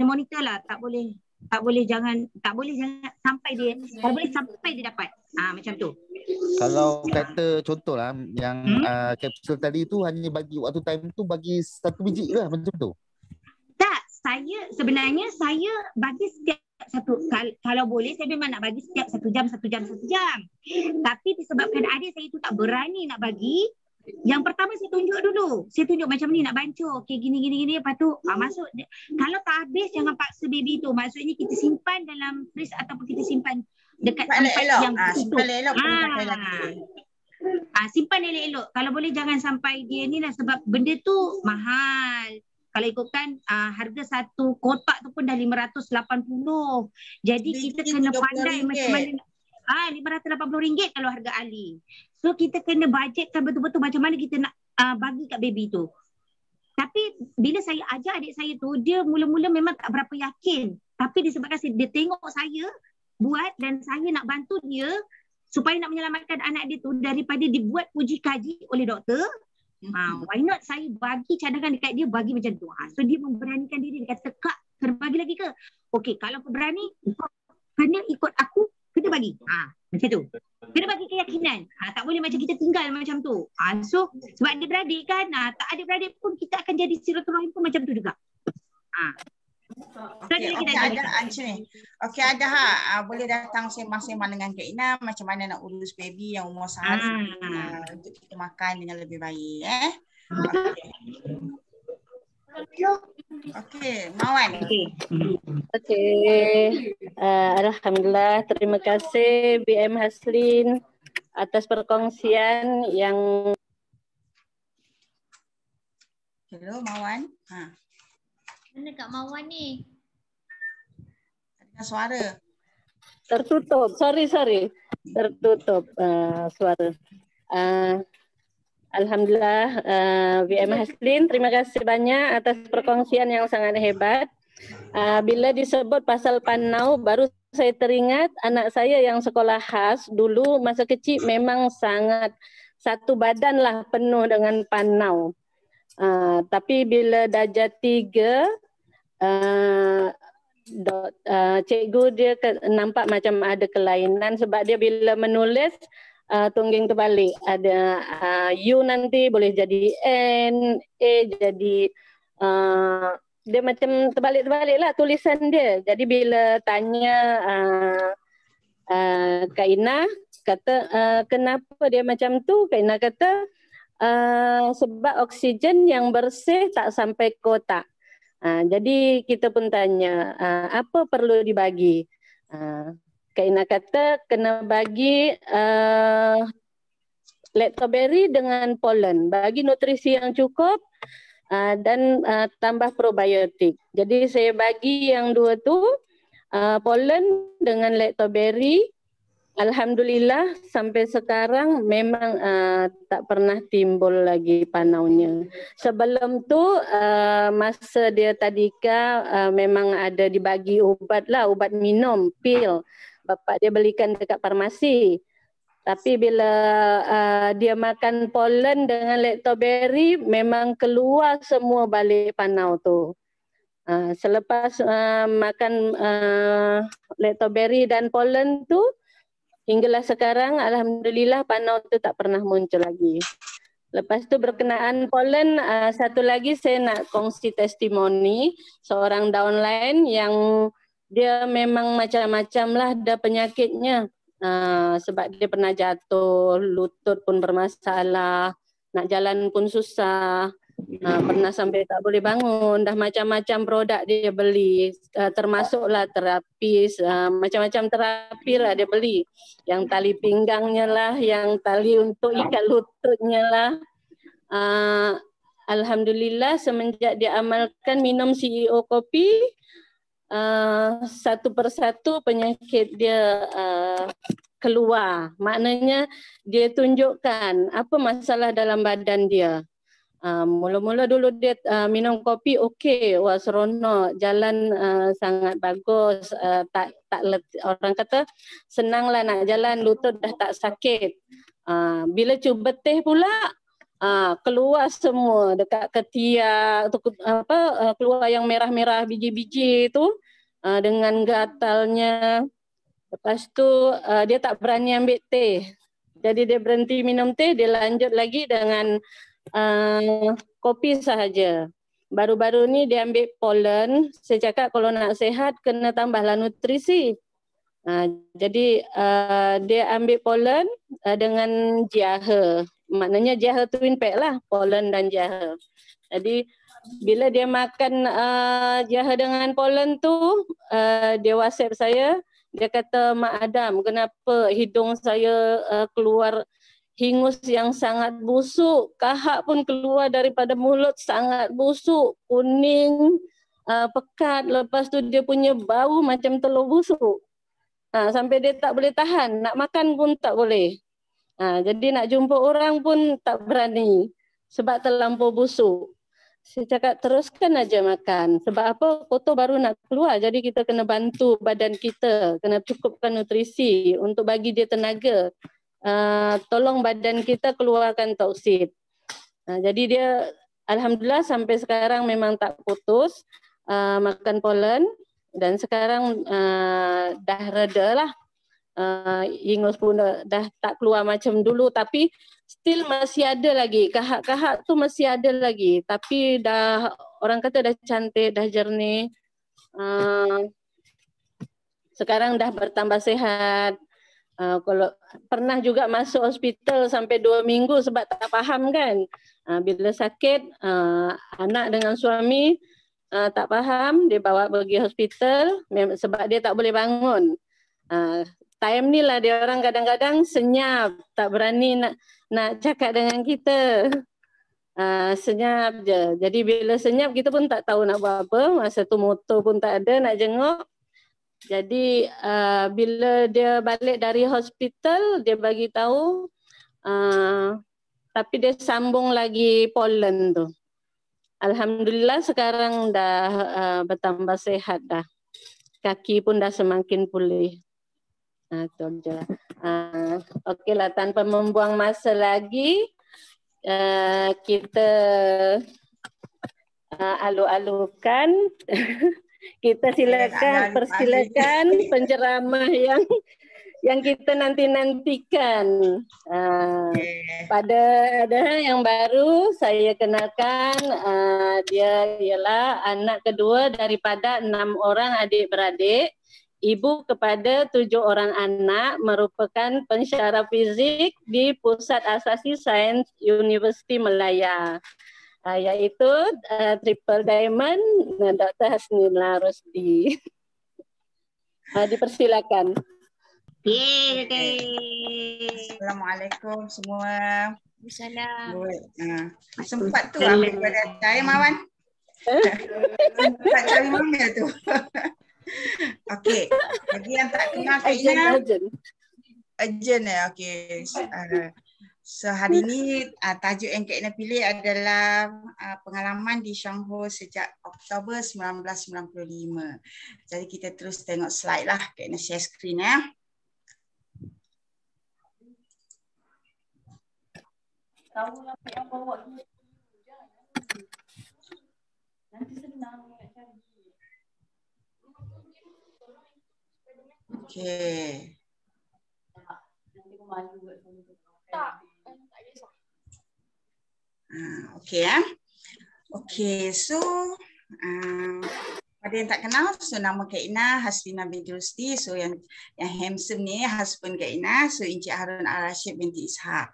monitor lah. Tak boleh jangan sampai dia, kalau boleh sampai dia dapat. Macam tu. Kalau kata contohlah yang kapsul tadi tu hanya bagi waktu time tu bagi 1 biji lah macam tu. Tak, sebenarnya saya bagi setiap kalau boleh saya memang nak bagi setiap 1 jam. Tapi disebabkan adik saya tu tak berani nak bagi, yang pertama saya tunjuk macam ni nak bancuh. Okey, gini, lepas tu masuk. Kalau tak habis jangan paksa baby tu. Maksudnya kita simpan dalam fridge ataupun kita simpan dekat tempat yang simpan elok. Simpan elok-elok. Kalau boleh jangan sampai dia ni lah, sebab benda tu mahal. Kalau ikutkan harga satu kotak tu pun dah 580. Jadi kita kena pandai macam mana. RM580 kalau harga ahli. So kita kena budgetkan betul-betul macam mana kita nak bagi kat baby tu. Tapi bila saya ajar adik saya tu, dia mula-mula memang tak berapa yakin. Tapi disebabkan dia tengok saya buat dan saya nak bantu dia supaya nak menyelamatkan anak dia tu daripada dibuat uji kaji oleh doktor. Why not saya bagi cadangan dekat dia, bagi macam tu. So dia memberanikan diri, dia kata, "Kak, terbagi lagi ke?" Okey, kalau kau berani, kau kena ikut aku, kena bagi. Macam tu. Kena bagi keyakinan. Tak boleh macam kita tinggal macam tu. So sebab dia beradik kan, tak ada beradik pun kita akan jadi silaturahim pun macam tu juga. Okey, ada boleh datang sembang-sembang dengan Kak Ina macam mana nak urus baby yang umur sehari untuk kita makan dengan lebih baik. Okey, Mawan. Okey. Alhamdulillah, terima kasih BM Haslin atas perkongsian yang. Hello Mawan. Mana Kak Mawan ni? Ada suara. Tertutup. Sorry. Tertutup suara. Alhamdulillah, BM Haslin, terima kasih banyak atas perkongsian yang sangat hebat. Bila disebut pasal Panau, baru saya teringat anak saya yang sekolah khas dulu masa kecil memang sangat satu badan lah penuh dengan Panau. Tapi bila darjah 3, cikgu dia nampak macam ada kelainan sebab dia bila menulis tungging terbalik. Ada U nanti boleh jadi N, A jadi dia macam terbalik-terbalik lah tulisan dia. Jadi bila tanya Kak Ina, kata kenapa dia macam tu? Kak Ina kata sebab oksigen yang bersih tak sampai kota. Jadi kita pun tanya apa perlu dibagi? Kak Ina kata kena bagi lactoberry dengan pollen, bagi nutrisi yang cukup dan tambah probiotik. Jadi saya bagi yang dua tu, pollen dengan lactoberry. Alhamdulillah sampai sekarang memang tak pernah timbul lagi panaunya. Sebelum tu masa dia tadika memang ada dibagi ubat lah, ubat minum, pil. Bapak dia belikan dekat farmasi. Tapi bila dia makan pollen dengan lactoberry, memang keluar semua balik panau tu. Selepas makan lactoberry dan pollen tu, hinggalah sekarang alhamdulillah panau tu tak pernah muncul lagi. Lepas tu berkenaan pollen, satu lagi saya nak kongsi testimoni seorang downline yang dia memang macam-macam lah ada penyakitnya. Sebab dia pernah jatuh, lutut pun bermasalah, nak jalan pun susah. Pernah sampai tak boleh bangun, dah macam-macam produk dia beli, termasuklah terapis, macam-macam terapi lah dia beli. Yang tali pinggangnya lah, yang tali untuk ikat lututnya lah. Alhamdulillah semenjak dia amalkan minum CEO kopi, satu persatu penyakit dia keluar. Maknanya dia tunjukkan apa masalah dalam badan dia. Mula-mula dulu dia minum kopi okey, wah seronok, jalan sangat bagus, orang kata senanglah nak jalan, lutut dah tak sakit. Bila cuba teh pula keluar semua dekat ketiak tu, keluar yang merah-merah biji-biji tu dengan gatalnya. Lepas tu dia tak berani ambil teh. Jadi dia berhenti minum teh, dia lanjut lagi dengan kopi sahaja. Baru-baru ni dia ambil pollen. Saya cakap kalau nak sihat kena tambahlah nutrisi. Jadi dia ambil pollen dengan jahe. Maknanya jahe twin pack lah, pollen dan jahe. Jadi bila dia makan jahe dengan pollen tu, dia WhatsApp saya. Dia kata, Mak Adam, kenapa hidung saya keluar hingus yang sangat busuk, kahak pun keluar daripada mulut sangat busuk, kuning, pekat, lepas tu dia punya bau macam telur busuk. Sampai dia tak boleh tahan, nak makan pun tak boleh. Jadi nak jumpa orang pun tak berani sebab terlampau busuk. Saya cakap teruskan aja makan. Sebab apa? Kotor baru nak keluar. Jadi kita kena bantu badan kita, kena cukupkan nutrisi untuk bagi dia tenaga. Tolong badan kita keluarkan toksin. Jadi dia alhamdulillah sampai sekarang memang tak putus makan pollen dan sekarang dah reda lah. Hingus pun dah tak keluar macam dulu, tapi still masih ada lagi. Kahak-kahak tu masih ada lagi, tapi dah orang kata dah cantik, dah jernih. Sekarang dah bertambah sehat. Kalau pernah juga masuk hospital sampai 2 minggu sebab tak faham kan. Bila sakit, anak dengan suami tak faham, dia bawa pergi hospital sebab dia tak boleh bangun. Time ni lah dia orang kadang-kadang senyap, tak berani nak cakap dengan kita. Senyap je. Jadi bila senyap kita pun tak tahu nak buat apa. Masa tu motor pun tak ada nak jenguk. Jadi bila dia balik dari hospital, dia bagi tahu tapi dia sambung lagi pollen tu. Alhamdulillah sekarang dah bertambah sehat dah. Kaki pun dah semakin pulih. Itu aja. Okeylah, tanpa membuang masa lagi, kita alu-alukan. Kita persilakan penceramah yang kita nantikan. Pada ada yang baru saya kenalkan, dia ialah anak kedua daripada 6 orang adik-beradik. Ibu kepada 7 orang anak, merupakan pensyarah fizik di Pusat Asasi Sains Universiti Malaya, iaitu Triple Diamond Dr. Hasnila Rosdi. Dipersilakan. Assalamualaikum semua. Assalamualaikum. Sempat tu ambil pada saya Mawan. Sempat cari mana tu. Okey, bagi yang tak kenal Kak Ina, urgent okey. So hari ni tajuk yang Kak Ina pilih adalah pengalaman di Shangho sejak Oktober 1995. Jadi kita terus tengok slide lah. Kak Ina share screen ya. tahu lah yang bawa dia. Nanti senang nak cari. Okey. Nanti aku malu buat sama tu. Okey ya. Okey, so pada yang tak kenal, so nama Kak Ina Hasrina binti Rusdi. So yang handsome ni husband Kak Ina, so Encik Harun Al-Rashid binti Ishak.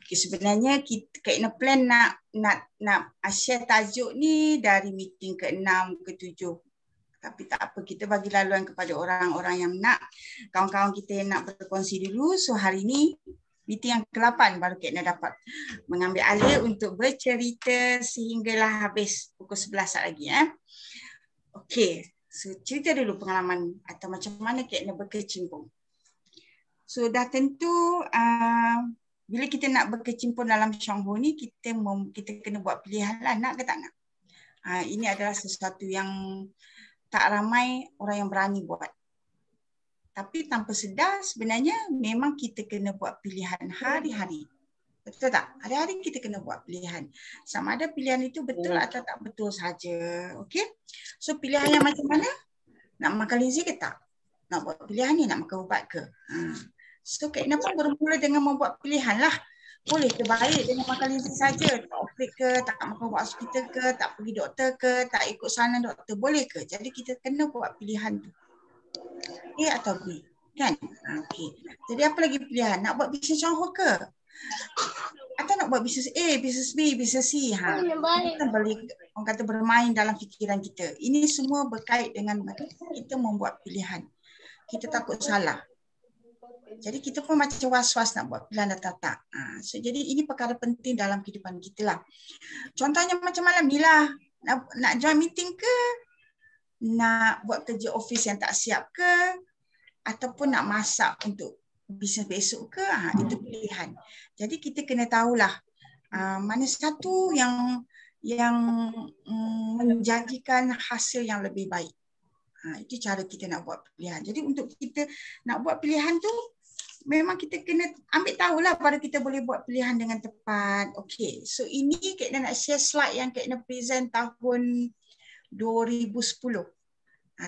Okay, sebenarnya Kak Ina plan nak share tajuk ni dari meeting ke-6 ke-7. Tapi tak apa, kita bagi laluan kepada orang-orang yang nak, kawan-kawan kita yang nak berkongsi dulu. So hari ni meeting yang ke-8 baru Kak Ina dapat mengambil alih untuk bercerita sehinggalah habis pukul 11 saat lagi. Okey, so cerita dulu pengalaman atau macam mana Kak Ina berkecimpung. So dah tentu bila kita nak berkecimpung dalam Syangho ni, kita kena buat pilihan lah, nak ke tak nak. Ini adalah sesuatu yang tak ramai orang yang berani buat. Tapi tanpa sedar sebenarnya memang kita kena buat pilihan hari-hari. Betul tak? Hari-hari kita kena buat pilihan. Sama ada pilihan itu betul atau tak betul saja. Okey? So pilihan yang macam mana? Nak makan linzi ke tak? Nak buat pilihan ni, nak makan ubat ke? So Kak Ina pun bermula dengan membuat pilihan lah. Boleh ke baik dengan makan linzi saja? Tak operate ke? Tak makan ubat hospital ke? Tak pergi doktor ke? Tak ikut saran doktor? Boleh ke? Jadi kita kena buat pilihan tu. A atau B. Kan? Okey. Jadi apa lagi pilihan? Nak buat bisnes Syangho ke? Atau nak buat bisnes A, bisnes B, bisnes C. Kita boleh orang kata bermain dalam fikiran kita. Ini semua berkait dengan kita membuat pilihan. Kita takut salah. Jadi kita pun macam was-was nak buat pilihan atau tak. So jadi ini perkara penting dalam kehidupan kita lah. Contohnya macam malam ni lah. Nak join meeting ke? Nak buat kerja office yang tak siap ke? Ataupun nak masak untuk bisnes besok ke? Itu pilihan. Jadi kita kena tahulah mana satu yang menjanjikan hasil yang lebih baik. Itu cara kita nak buat pilihan. Jadi untuk kita nak buat pilihan tu, memang kita kena ambil tahulah baru kita boleh buat pilihan dengan tepat. Okey, so ini Kak Ina nak share slide yang Kak Ina present tahun 2010.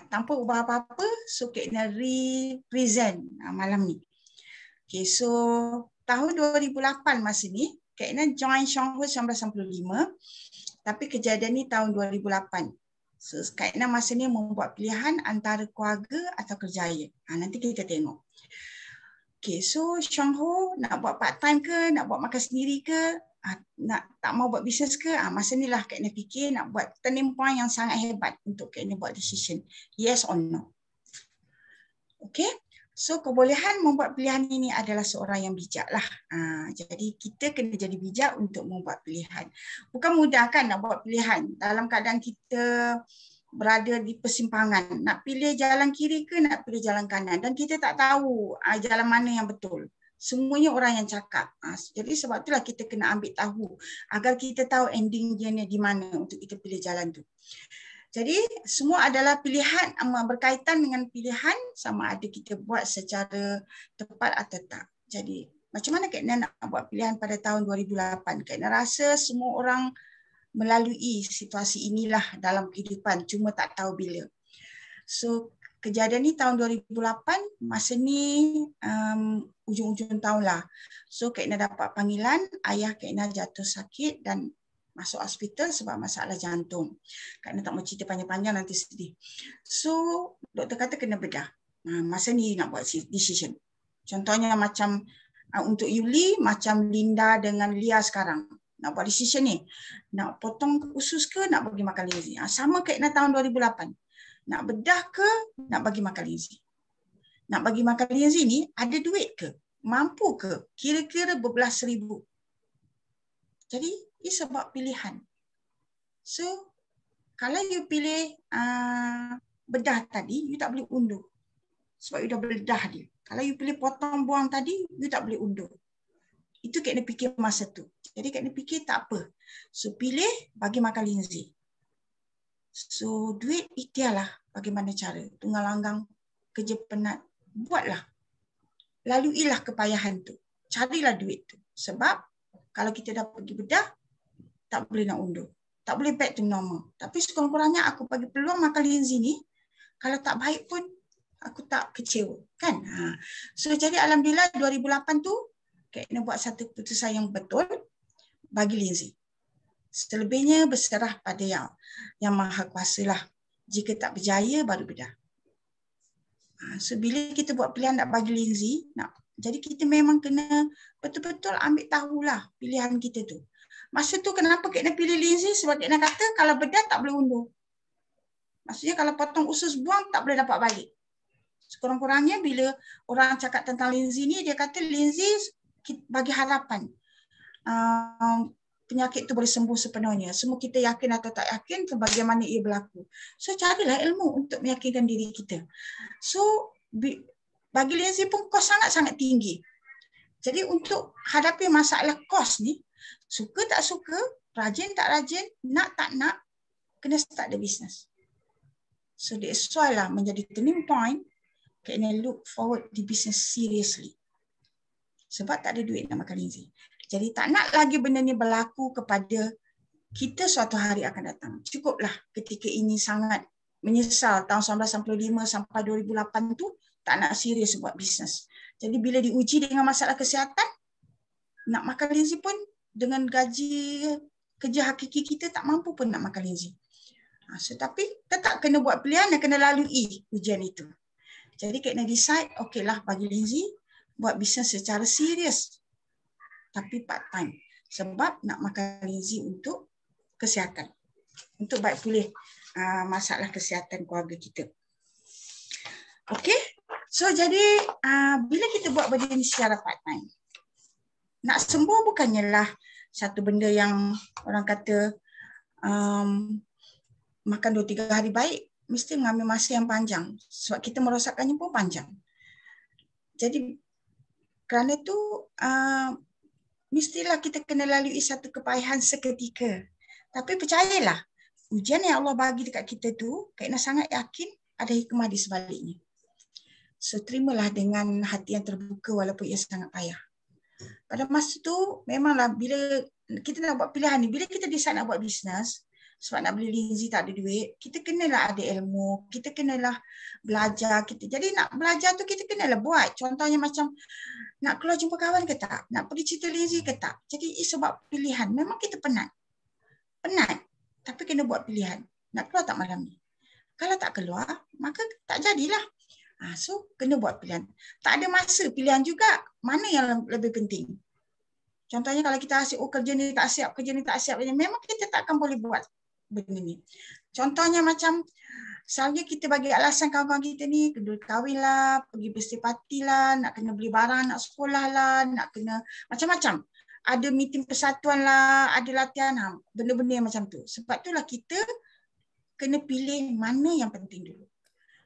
Tanpa ubah apa-apa, so Kak Ina re-present malam ni. Okey, so tahun 2008 masa ni, Kak Ina join Syangho 1995, tapi kejadian ni tahun 2008. So Kak Ina masa ni membuat pilihan antara keluarga atau kerjaya. Nanti kita tengok. Okay, so Syangho nak buat part time ke, nak buat makan sendiri ke, nak tak mau buat bisnes ke, masa ni lah Kak Ina fikir nak buat turning point yang sangat hebat untuk Kak Ina buat decision. Yes or no. Okay, so kebolehan membuat pilihan ini adalah seorang yang bijak lah. Jadi kita kena jadi bijak untuk membuat pilihan. Bukan mudah kan nak buat pilihan dalam keadaan kita berada di persimpangan. Nak pilih jalan kiri ke nak pilih jalan kanan. Dan kita tak tahu jalan mana yang betul. Semuanya orang yang cakap. Jadi sebab itulah kita kena ambil tahu. Agar kita tahu endingnya di mana untuk kita pilih jalan tu. Jadi semua adalah pilihan, berkaitan dengan pilihan sama ada kita buat secara tepat atau tak. Jadi macam mana Kak Ina nak buat pilihan pada tahun 2008? Kak Ina rasa semua orang melalui situasi inilah dalam kehidupan, cuma tak tahu bila. So kejadian ni tahun 2008, masa ni ujung-ujung tahun lah. So Kak Ina dapat panggilan, ayah Kak Ina jatuh sakit dan masuk hospital sebab masalah jantung. Kak Ina tak mau cerita panjang-panjang nanti sedih. So doktor kata kena bedah. Masa ni nak buat decision. Contohnya macam untuk Yuli, macam Linda dengan Lia sekarang. Nak buat decision ni. Nak potong usus ke, nak bagi makan linzi. Sama Kak Ina tahun 2008. Nak bedah ke, nak bagi makan linzi. Nak bagi makan linzi ni, ada duit ke? Mampu ke? Kira-kira berbelas ribu. Jadi, ini sebab pilihan. So, kalau you pilih bedah tadi, you tak boleh undur. Sebab you dah bedah dia. Kalau you pilih potong buang tadi, you tak boleh undur. Itu Kak Ina fikir masa tu. Jadi Kak Ina fikir tak apa. So pilih bagi makan linzi. So duit ikhtiarlah bagaimana cara. Tunggal langgang, kerja penat. Buatlah. Laluilah kepayahan tu. Carilah duit tu. Sebab Kalau kita dah pergi bedah, tak boleh nak undur. Tak boleh back to normal. Tapi sekurang-kurangnya aku bagi peluang makan linzi ni, kalau tak baik pun aku tak kecewa. Kan? So jadi alhamdulillah 2008 tu, kena buat satu keputusan yang betul bagi linzi. Selebihnya berserah pada yang maha kuasa lah. Jika tak berjaya, baru bedah. So bila kita buat pilihan nak bagi linzi, jadi kita memang kena betul-betul ambil tahulah pilihan kita tu. Masa tu kenapa kena pilih linzi? Sebab kena kata kalau bedah tak boleh undur. Maksudnya kalau potong usus buang tak boleh dapat balik. Sekurang-kurangnya bila orang cakap tentang linzi ni, dia kata linzi bagi harapan. Penyakit tu boleh sembuh sepenuhnya. Semua kita yakin atau tak yakin bagaimana ia berlaku. So carilah ilmu untuk meyakinkan diri kita. So bagi linzi pun kos sangat-sangat tinggi. Jadi untuk hadapi masalah kos ni, suka tak suka, rajin tak rajin, nak tak nak, kena start the business. So that's why lah menjadi turning point, kena look forward the business seriously. Sebab tak ada duit nak makan linzi. Jadi tak nak lagi benda ni berlaku kepada kita suatu hari akan datang. Cukuplah ketika ini sangat menyesal tahun 1995 sampai 2008 tu tak nak serius buat bisnes. Jadi bila diuji dengan masalah kesihatan, nak makan linzi pun dengan gaji kerja hakiki kita tak mampu pun nak makan linzi. So, tapi tetap kena buat pilihan dan kena lalui ujian itu. Jadi kena decide, okeylah bagi linzi buat bisnes secara serius. Tapi part time. Sebab nak makan linzi untuk kesihatan. Untuk baik pulih masalah kesihatan keluarga kita. Okey. So jadi bila kita buat benda ni secara part time, nak sembuh bukannya lah satu benda yang orang kata makan 2-3 hari baik, mesti mengambil masa yang panjang. Sebab kita merosakkannya pun panjang. Jadi kerana tu mestilah kita kena lalui satu kepayahan seketika. Tapi percayalah, ujian yang Allah bagi dekat kita tu, kena sangat yakin ada hikmah di sebaliknya. So terimalah dengan hati yang terbuka walaupun ia sangat payah. Pada masa tu memanglah bila kita nak buat pilihan ni, bila kita decide nak buat bisnes, sebab nak beli linzi tak ada duit, kita kenalah ada ilmu, kita kenalah belajar. Jadi nak belajar tu kita kenalah buat. Contohnya macam nak keluar jumpa kawan ke tak? Nak pergi cerita linzi ke tak? Jadi sebab pilihan. Memang kita penat. Tapi kena buat pilihan. Nak keluar tak malam ni? Kalau tak keluar, maka tak jadilah. So, kena buat pilihan. Tak ada masa pilihan juga. Mana yang lebih penting? Contohnya kalau kita asyik, kerja ni tak siap, kerja ni tak siap. Memang kita tak akan boleh buat benda ni. Contohnya macam, selalunya kita bagi alasan kawan-kawan kita ni, kena kahwin lah, pergi birthday party lah, nak kena beli barang, nak sekolah lah, nak kena macam-macam. Ada meeting persatuan lah, ada latihan, benda-benda yang macam tu. Sebab itulah kita kena pilih mana yang penting dulu.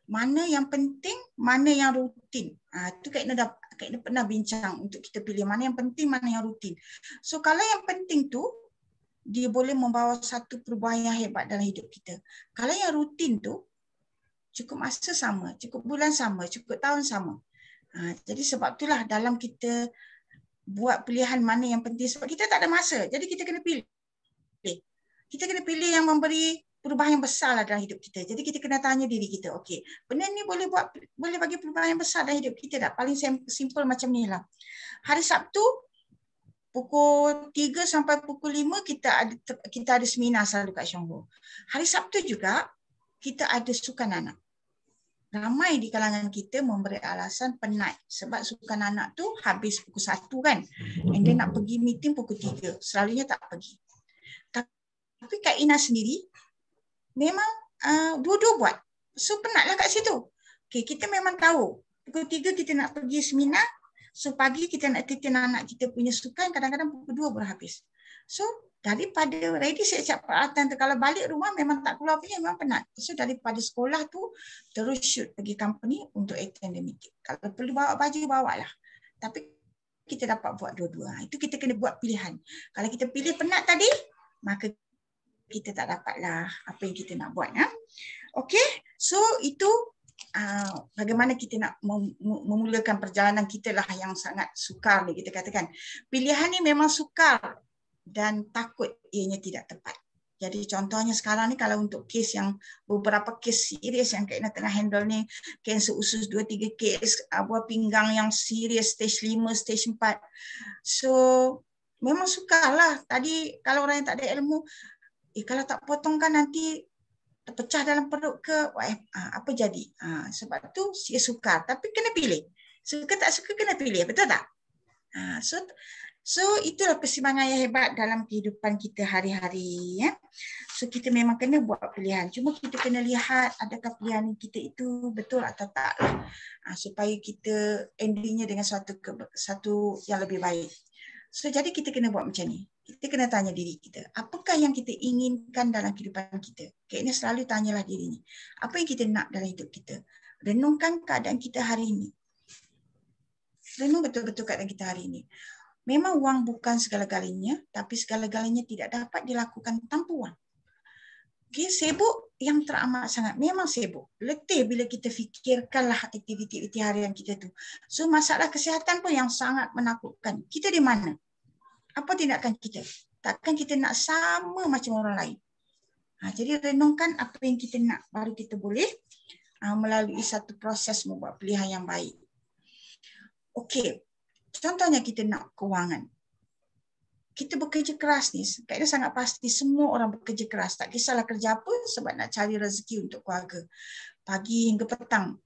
Mana yang penting, mana yang rutin. Itu kena pernah bincang untuk kita pilih mana yang penting, mana yang rutin. So kalau yang penting tu, dia boleh membawa satu perubahan yang hebat dalam hidup kita. Kalau yang rutin tu, cukup masa sama, cukup bulan sama, cukup tahun sama. Jadi sebab itulah dalam kita buat pilihan mana yang penting. Sebab kita tak ada masa, jadi kita kena pilih. Kita kena pilih yang memberi perubahan yang besar lah dalam hidup kita. Jadi kita kena tanya diri kita, okey, benda ni boleh bagi perubahan yang besar dalam hidup kita tak? Paling simple macam ni lah. Hari Sabtu, pukul 3 sampai pukul 5 kita ada seminar selalu kat Syongho. Hari Sabtu juga kita ada sukan anak. Ramai di kalangan kita memberi alasan penat sebab sukan anak tu habis pukul 1 kan. And then nak pergi meeting pukul 3. Selalunya tak pergi. Tapi Kak Ina sendiri memang dua-dua buat. So penatlah kat situ. Okay, kita memang tahu pukul 3 kita nak pergi seminar. So pagi kita nak titin anak kita punya sukan, kadang-kadang pukul 2 baru habis. So daripada ready siap-siap peralatan tu, kalau balik rumah memang tak keluar punya, memang penat. So daripada sekolah tu terus shoot pergi company untuk attend the meeting. Kalau perlu bawa baju, bawalah. Tapi kita dapat buat dua-dua. Itu kita kena buat pilihan. Kalau kita pilih penat tadi, maka kita tak dapatlah apa yang kita nak buat. Okay, so itu bagaimana kita nak memulakan perjalanan kita lah yang sangat sukar ni kita katakan. Pilihan ni memang sukar dan takut ianya tidak tepat. Jadi contohnya sekarang ni kalau untuk kes yang beberapa kes serius yang Kak Ina tengah handle ni, kanser usus 2-3 kes, buah pinggang yang serius, stage 5, stage 4. So memang sukar lah. Tadi kalau orang yang tak ada ilmu, kalau tak potong kan nanti terpecah dalam perut ke, apa jadi? Sebab tu dia sukar. Tapi kena pilih. Suka tak suka kena pilih. Betul tak? So itulah persimpangan yang hebat dalam kehidupan kita hari-hari. Ya. So kita memang kena buat pilihan. Cuma kita kena lihat adakah pilihan kita itu betul atau tak. Supaya kita endingnya dengan satu yang lebih baik. So jadi kita kena buat macam ni. Kita kena tanya diri kita. Apakah yang kita inginkan dalam kehidupan kita? Kayaknya selalu tanyalah diri ni. Apa yang kita nak dalam hidup kita? Renungkan keadaan kita hari ini. Renung betul-betul keadaan kita hari ini. Memang wang bukan segala-galanya, tapi segala-galanya tidak dapat dilakukan tanpa wang. Okay, sibuk yang teramat sangat. Memang sibuk. Letih bila kita fikirkanlah aktiviti-aktiviti harian kita tu. So masalah kesihatan pun yang sangat menakutkan. Kita di mana? Apa tindakan kita? Takkan kita nak sama macam orang lain. Jadi renungkan apa yang kita nak. Baru kita boleh melalui satu proses membuat pilihan yang baik. Okey. Contohnya kita nak kewangan. Kita bekerja keras ni, kayaknya sangat pasti semua orang bekerja keras. Tak kisahlah kerja apa sebab nak cari rezeki untuk keluarga. Pagi hingga petang.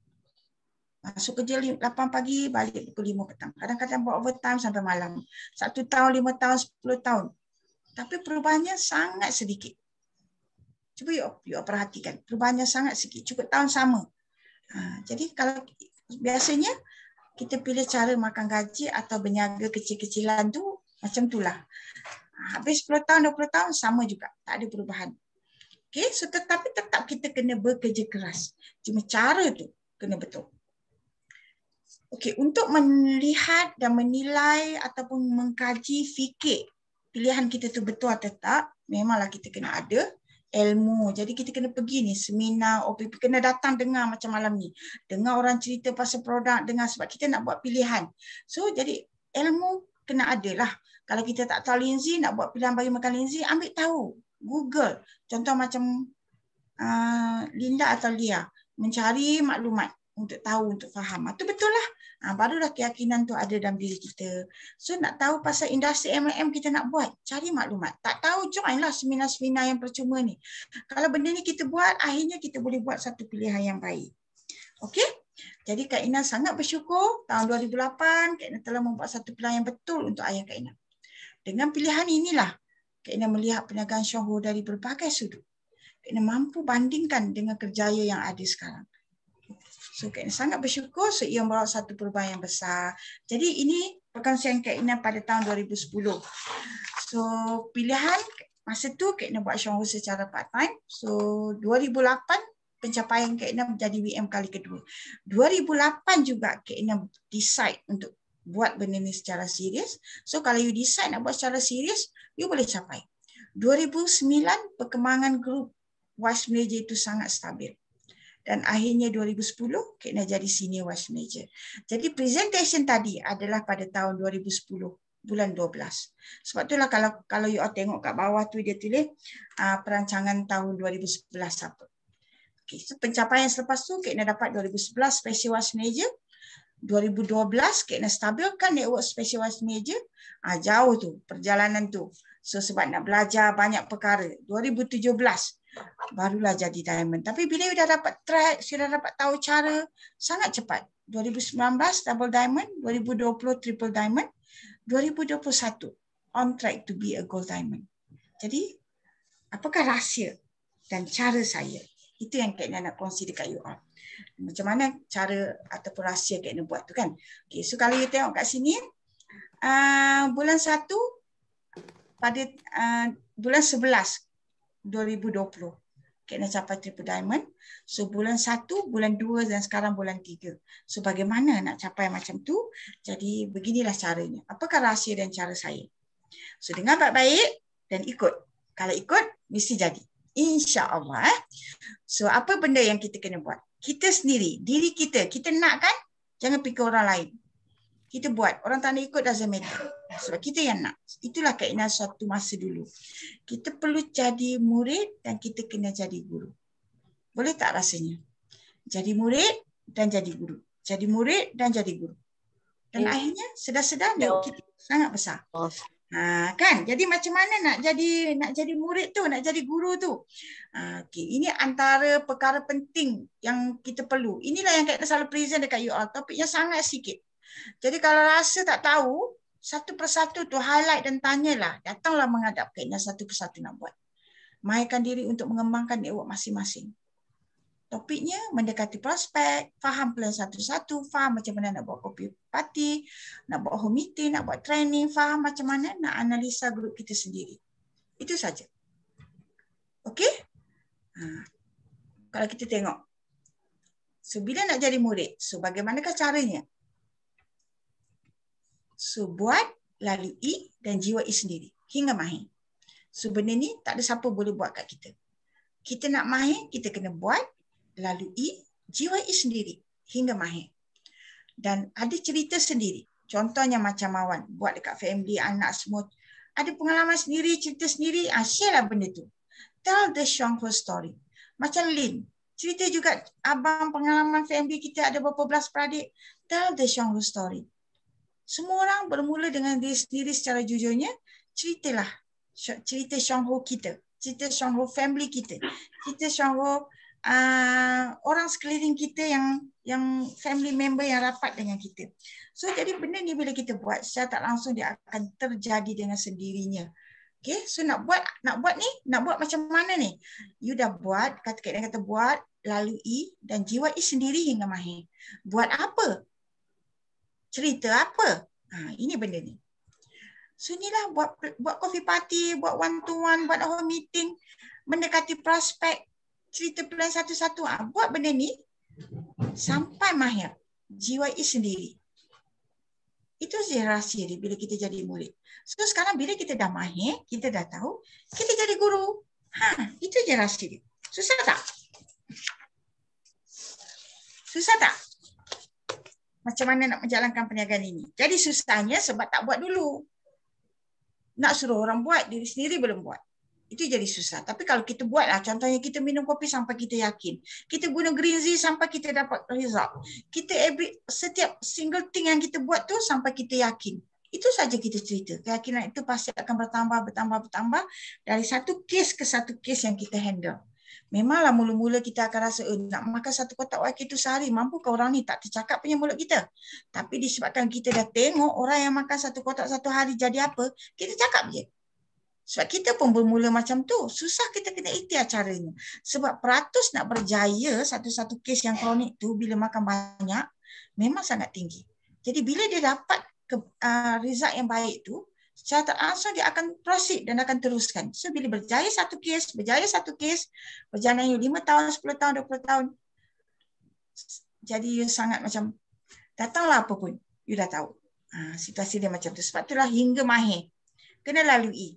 Masuk kerja 8 pagi, balik pukul 5 petang. Kadang-kadang buat overtime sampai malam. 1 tahun, 5 tahun, 10 tahun. Tapi perubahannya sangat sedikit. Cuba you perhatikan. Perubahannya sangat sedikit. Cukup tahun sama. Jadi kalau biasanya kita pilih cara makan gaji atau berniaga kecil-kecilan tu macam itulah. Habis 10 tahun, 20 tahun sama juga. Tak ada perubahan. Okay, so tetapi tetap kita kena bekerja keras. Cuma cara tu kena betul. Okay, untuk melihat dan menilai ataupun mengkaji fikir pilihan kita tu betul atau tak, memanglah kita kena ada ilmu. Jadi kita kena pergi ni seminar, OPP, kena datang dengar macam malam ni. Dengar orang cerita pasal produk, dengar sebab kita nak buat pilihan. So jadi ilmu kena ada lah. Kalau kita tak tahu linzi, nak buat pilihan bagi makan linzi, ambil tahu. Google. Contoh macam Linda atau Lia. Mencari maklumat untuk tahu, untuk faham. Itu betul lah. Barulah keyakinan tu ada dalam diri kita. So nak tahu pasal industri MLM kita nak buat, cari maklumat. Tak tahu, joinlah seminar-seminar yang percuma ni. Kalau benda ni kita buat, akhirnya kita boleh buat satu pilihan yang baik. Okey? Jadi Kak Ina sangat bersyukur tahun 2008 Kak Ina telah membuat satu pilihan yang betul untuk ayah Kak Ina. Dengan pilihan inilah Kak Ina melihat perniagaan Syahur dari berbagai sudut. Kak Ina mampu bandingkan dengan kerjaya yang ada sekarang. So Kak Ina sangat bersyukur, so ia membawa satu perubahan yang besar. Jadi ini perkongsian Kak Ina pada tahun 2010. So pilihan masa tu Kak Ina buat Syahur secara part time. So 2008 pencapaian Kak Ina menjadi WM kali kedua. 2008 juga Kak Ina decide untuk buat benda ni secara serius. So kalau you decide nak buat secara serius, you boleh capai. 2009 perkembangan grup Wise Malaysia itu sangat stabil. Dan akhirnya 2010 Kak Ina jadi senior Wise Malaysia. Jadi presentation tadi adalah pada tahun 2010 bulan 12. Sebab itulah kalau you all tengok kat bawah tu dia tulis perancangan tahun 2011 apa. Okay, so pencapaian selepas tu Kak Ina dapat 2011 Special Wise Malaysia. 2012 Kak Ina stabilkan network Special Wise Malaysia. Jauh tu perjalanan tu. So sebab nak belajar banyak perkara. 2017 barulah jadi diamond. Tapi bila you dah dapat track, sudah dapat tahu cara, sangat cepat. 2019 double diamond, 2020 triple diamond, 2021 on track to be a gold diamond. Jadi apakah rahsia dan cara saya? Itu yang Kak Ina nak kongsi dekat you all. Macam mana cara ataupun rahsia Kak Ina buat tu kan. Okay, so kalau you tengok kat sini, bulan 1 pada bulan 11 2020 Kak Ina capai triple diamond. So bulan 1, bulan 2 dan sekarang bulan 3. So bagaimana nak capai macam tu? Jadi beginilah caranya. Apakah rahsia dan cara saya? So dengar baik-baik dan ikut. Kalau ikut mesti jadi. InsyaAllah. So apa benda yang kita kena buat? Kita sendiri, diri kita. Kita nak kan? Jangan fikir orang lain. Kita buat. Orang tak nak ikut doesn't matter. Sebab kita yang nak. Itulah keinginan suatu masa dulu. Kita perlu jadi murid dan kita kena jadi guru. Boleh tak rasanya? Jadi murid dan jadi guru. Jadi murid dan jadi guru. Dan akhirnya sedar-sedar kita sangat besar. Kan? Jadi macam mana nak jadi murid tu, nak jadi guru tu? Okay. Ini antara perkara penting yang kita perlu. Inilah yang kita selalu present dekat you all. Topiknya sangat sikit. Jadi kalau rasa tak tahu, satu persatu tu highlight dan tanyalah. Datanglah menghadap kena satu persatu nak buat. Mahirkan diri untuk mengembangkan network masing-masing. Topiknya mendekati prospek, faham plan satu-satu, faham macam mana nak buat kopi party, nak buat home meeting, nak buat training, faham macam mana nak analisa grup kita sendiri. Itu saja. Okey? Kalau kita tengok. So, bila nak jadi murid, so bagaimanakah caranya? So, buat, lalui dan jiwai sendiri. Hingga mahir. So, benda ni tak ada siapa boleh buat kat kita. Kita nak mahir, kita kena buat, lalui, jiwai sendiri hingga mahir. Dan ada cerita sendiri. Contohnya macam Mawan, buat dekat family, anak semua. Ada pengalaman sendiri, cerita sendiri, share lah benda tu. Tell the Xionghu story. Macam Lin, cerita juga abang pengalaman family kita ada berapa belas peradik. Tell the Xionghu story. Semua orang bermula dengan diri sendiri secara jujurnya. Ceritalah cerita Xionghu kita. Cerita Xionghu family kita. Cerita Xionghu orang sekeliling kita yang family member yang rapat dengan kita. So jadi benda ni bila kita buat secara tak langsung dia akan terjadi dengan sendirinya. Okay, so nak buat ni, nak buat macam mana ni? You dah buat, kata buat, lalui dan jiwai sendiri hingga mahir. Buat apa? Cerita apa? Ini benda ni. So inilah buat coffee party, buat one to one, buat home meeting, mendekati prospek, cerita plan satu-satu. Buat benda ni sampai mahir. Jiwai sendiri. Itu saja rahsia dia bila kita jadi murid. So sekarang bila kita dah mahir, kita dah tahu, kita jadi guru. Itu je rahsia dia. Susah tak? Susah tak? Macam mana nak menjalankan perniagaan ini? Jadi susahnya sebab tak buat dulu. Nak suruh orang buat, diri sendiri belum buat. Itu jadi susah. Tapi kalau kita buatlah, contohnya kita minum kopi sampai kita yakin. Kita guna green tea sampai kita dapat result. Kita setiap single thing yang kita buat tu sampai kita yakin. Itu saja kita cerita. Keyakinan itu pasti akan bertambah. Dari satu kes ke satu kes yang kita handle. Memanglah mula-mula kita akan rasa, nak makan satu kotak YK itu sehari, mampukah orang ni? Tak tercakap punya mulut kita. Tapi disebabkan kita dah tengok orang yang makan satu kotak satu hari jadi apa, kita cakap je. Sebab kita pun bermula macam tu. Susah kita kena ikhtiar caranya. Sebab peratus nak berjaya satu-satu kes yang kronik tu bila makan banyak, memang sangat tinggi. Jadi bila dia dapat result yang baik tu, secara tak langsung dia akan proceed dan akan teruskan. So bila berjaya satu kes, berjalan 5 tahun, 10 tahun, 20 tahun, jadi you sangat macam, datanglah apa pun, you dah tahu. Situasi dia macam tu. Sebab itulah hingga mahir. Kena lalui.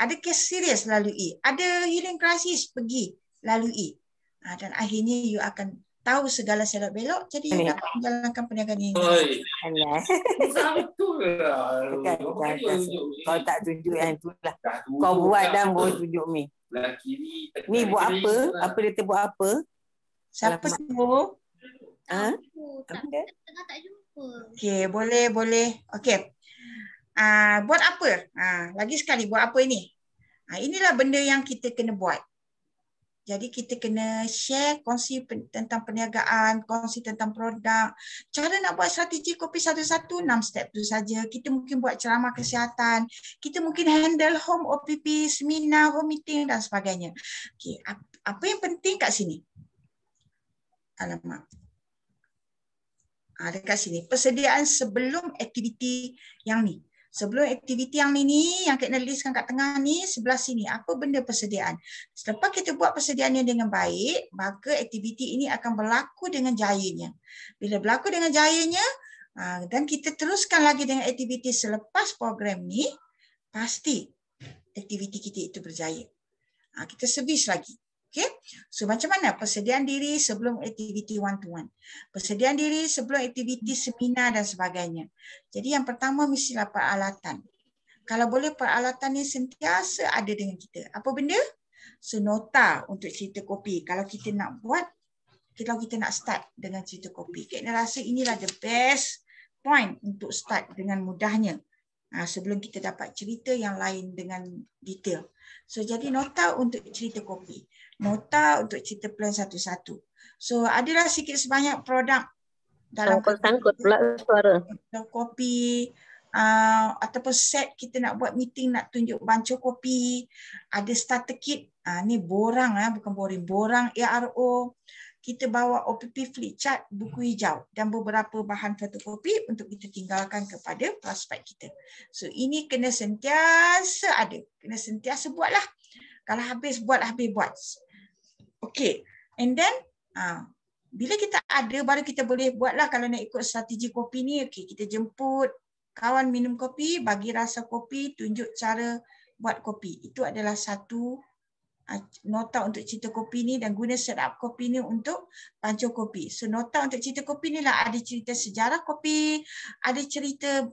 Ada kes serius lalui. Ada healing crisis, pergi lalui. Dan akhirnya you akan tahu segala selok belok, jadi you dapat menjalankan perniagaan ini. Betul lah. Kau tak tunjuk yang tu lah. Kau buat dan baru tunjuk Mi. Mi buat apa? Apa dia buat apa? Siapa tu? Tengah tak jumpa. Okey, boleh. Okey. Buat apa? Lagi sekali buat apa ini? Inilah benda yang kita kena buat. Jadi kita kena share, kongsi tentang perniagaan, kongsi tentang produk. Cara nak buat strategi kopi satu-satu, 6 step tu saja. Kita mungkin buat ceramah kesihatan. Kita mungkin handle home OPP, seminar, home meeting dan sebagainya. Okey, apa yang penting kat sini? Alamak. Dekat sini. Persediaan sebelum aktiviti yang ni. Sebelum aktiviti yang ni, yang Kak listkan kat tengah ni, sebelah sini. Apa benda persediaan? Selepas kita buat persediaannya dengan baik, maka aktiviti ini akan berlaku dengan jayanya. Bila berlaku dengan jayanya, dan kita teruskan lagi dengan aktiviti selepas program ni, pasti aktiviti kita itu berjaya. Kita servis lagi. Okay? So macam mana? Persediaan diri sebelum aktiviti one to one. Persediaan diri sebelum aktiviti seminar dan sebagainya. Jadi yang pertama mestilah peralatan. Kalau boleh peralatan ni sentiasa ada dengan kita. Apa benda? So nota untuk cerita kopi. Kalau kita nak buat, kalau kita nak start dengan cerita kopi. Kak Ina rasa inilah the best point untuk start dengan mudahnya. Sebelum kita dapat cerita yang lain dengan detail. So jadi nota untuk cerita kopi. Nota untuk cerita plan satu-satu. So adalah sikit sebanyak produk dalam sangkut pula suara. Kopi, ataupun set kita nak buat meeting, nak tunjuk banco kopi. Ada starter kit. Ni borang, bukan boring. Borang ARO. Kita bawa OPP flip chart, buku hijau dan beberapa bahan fotokopi untuk kita tinggalkan kepada prospek kita. So ini kena sentiasa ada. Kena sentiasa buatlah. Kalau habis buat, habis buat. Okay. And then, bila kita ada, baru kita boleh buatlah kalau nak ikut strategi kopi ni. Okay, kita jemput kawan minum kopi, bagi rasa kopi, tunjuk cara buat kopi. Itu adalah satu nota untuk cerita kopi ni dan guna setup kopi ni untuk pancu kopi. So nota untuk cerita kopi ni lah ada cerita sejarah kopi, ada cerita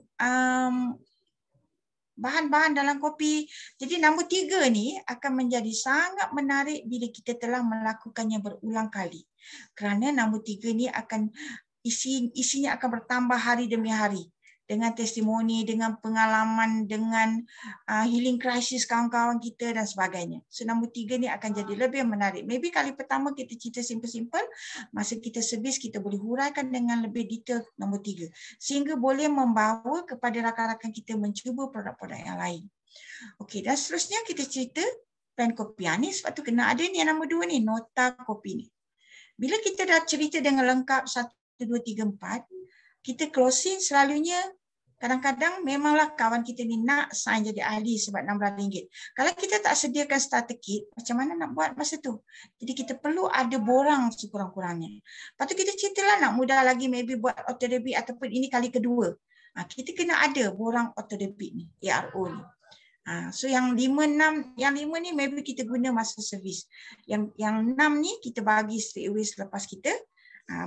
bahan-bahan dalam kopi. Jadi nombor 3 ni akan menjadi sangat menarik bila kita telah melakukannya berulang kali. Kerana nombor 3 ni akan isinya akan bertambah hari demi hari. Dengan testimoni, dengan pengalaman, dengan healing crisis kawan-kawan kita dan sebagainya. So nombor 3 ni akan jadi lebih menarik. Maybe kali pertama kita cerita simple-simple, masa kita servis kita boleh huraikan dengan lebih detail nombor 3. Sehingga boleh membawa kepada rakan-rakan kita mencuba produk-produk yang lain. Okey, dan seterusnya kita cerita plan kopi. Ni sebab tu kena ada ni yang nombor 2 ni, nota kopi ni. Bila kita dah cerita dengan lengkap 1, 2, 3, 4, kita closing selalunya kadang-kadang memanglah kawan kita ni nak sign jadi ahli sebab RM16. Kalau kita tak sediakan starter kit, macam mana nak buat masa tu? Jadi kita perlu ada borang sekurang-kurangnya. Lepas tu kita ceritalah nak mudah lagi maybe buat auto debit ataupun ini kali kedua. Kita kena ada borang auto debit ni, ARO ni. So yang 5, 6, yang 5 ni maybe kita guna masa servis. Yang 6 ni kita bagi straight away selepas kita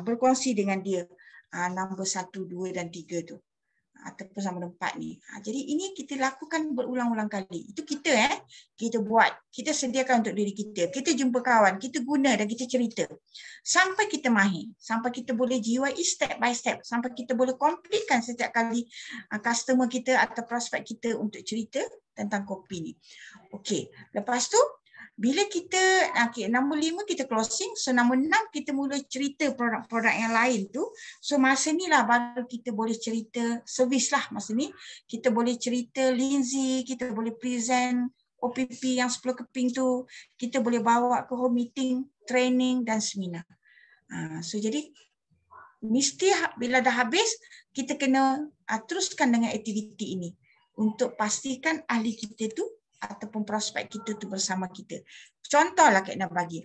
berkongsi dengan dia. Nombor 1, 2 dan 3 tu. Ataupun sama 4 ni. Jadi ini kita lakukan berulang-ulang kali. Itu kita kita buat. Kita sediakan untuk diri kita. Kita jumpa kawan, kita guna dan kita cerita. Sampai kita mahir. Sampai kita boleh GYE step by step. Sampai kita boleh completekan setiap kali customer kita atau prospek kita untuk cerita tentang kopi ni. Okey. Lepas tu, bila kita, nombor 5 kita closing, so nombor 6 kita mula cerita produk-produk yang lain tu. So masa ni lah baru kita boleh cerita servis lah masa ni. Kita boleh cerita Lindsay, kita boleh present OPP yang 10 keping tu. Kita boleh bawa ke home meeting, training dan seminar. So jadi mesti bila dah habis, kita kena teruskan dengan aktiviti ini. Untuk pastikan ahli kita tu ataupun prospek kita tu bersama kita. Contohlah Kak Ina bagi.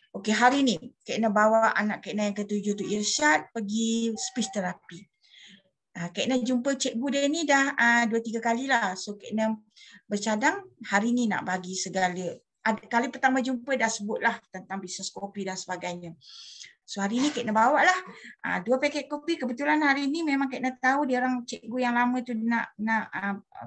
Okey, hari ni Kak Ina bawa anak Kak Ina yang ke-7 tu Irsyad pergi speech therapy. Kak Ina jumpa cikgu dia ni dah 2-3 kali lah. So Kak Ina bercadang hari ni nak bagi segala. Kali pertama jumpa dah sebutlah tentang bisnes kopi dan sebagainya. So hari ni Kak Ina bawa lah 2 paket kopi. Kebetulan hari ni memang Kak Ina tahu dia orang cikgu yang lama tu nak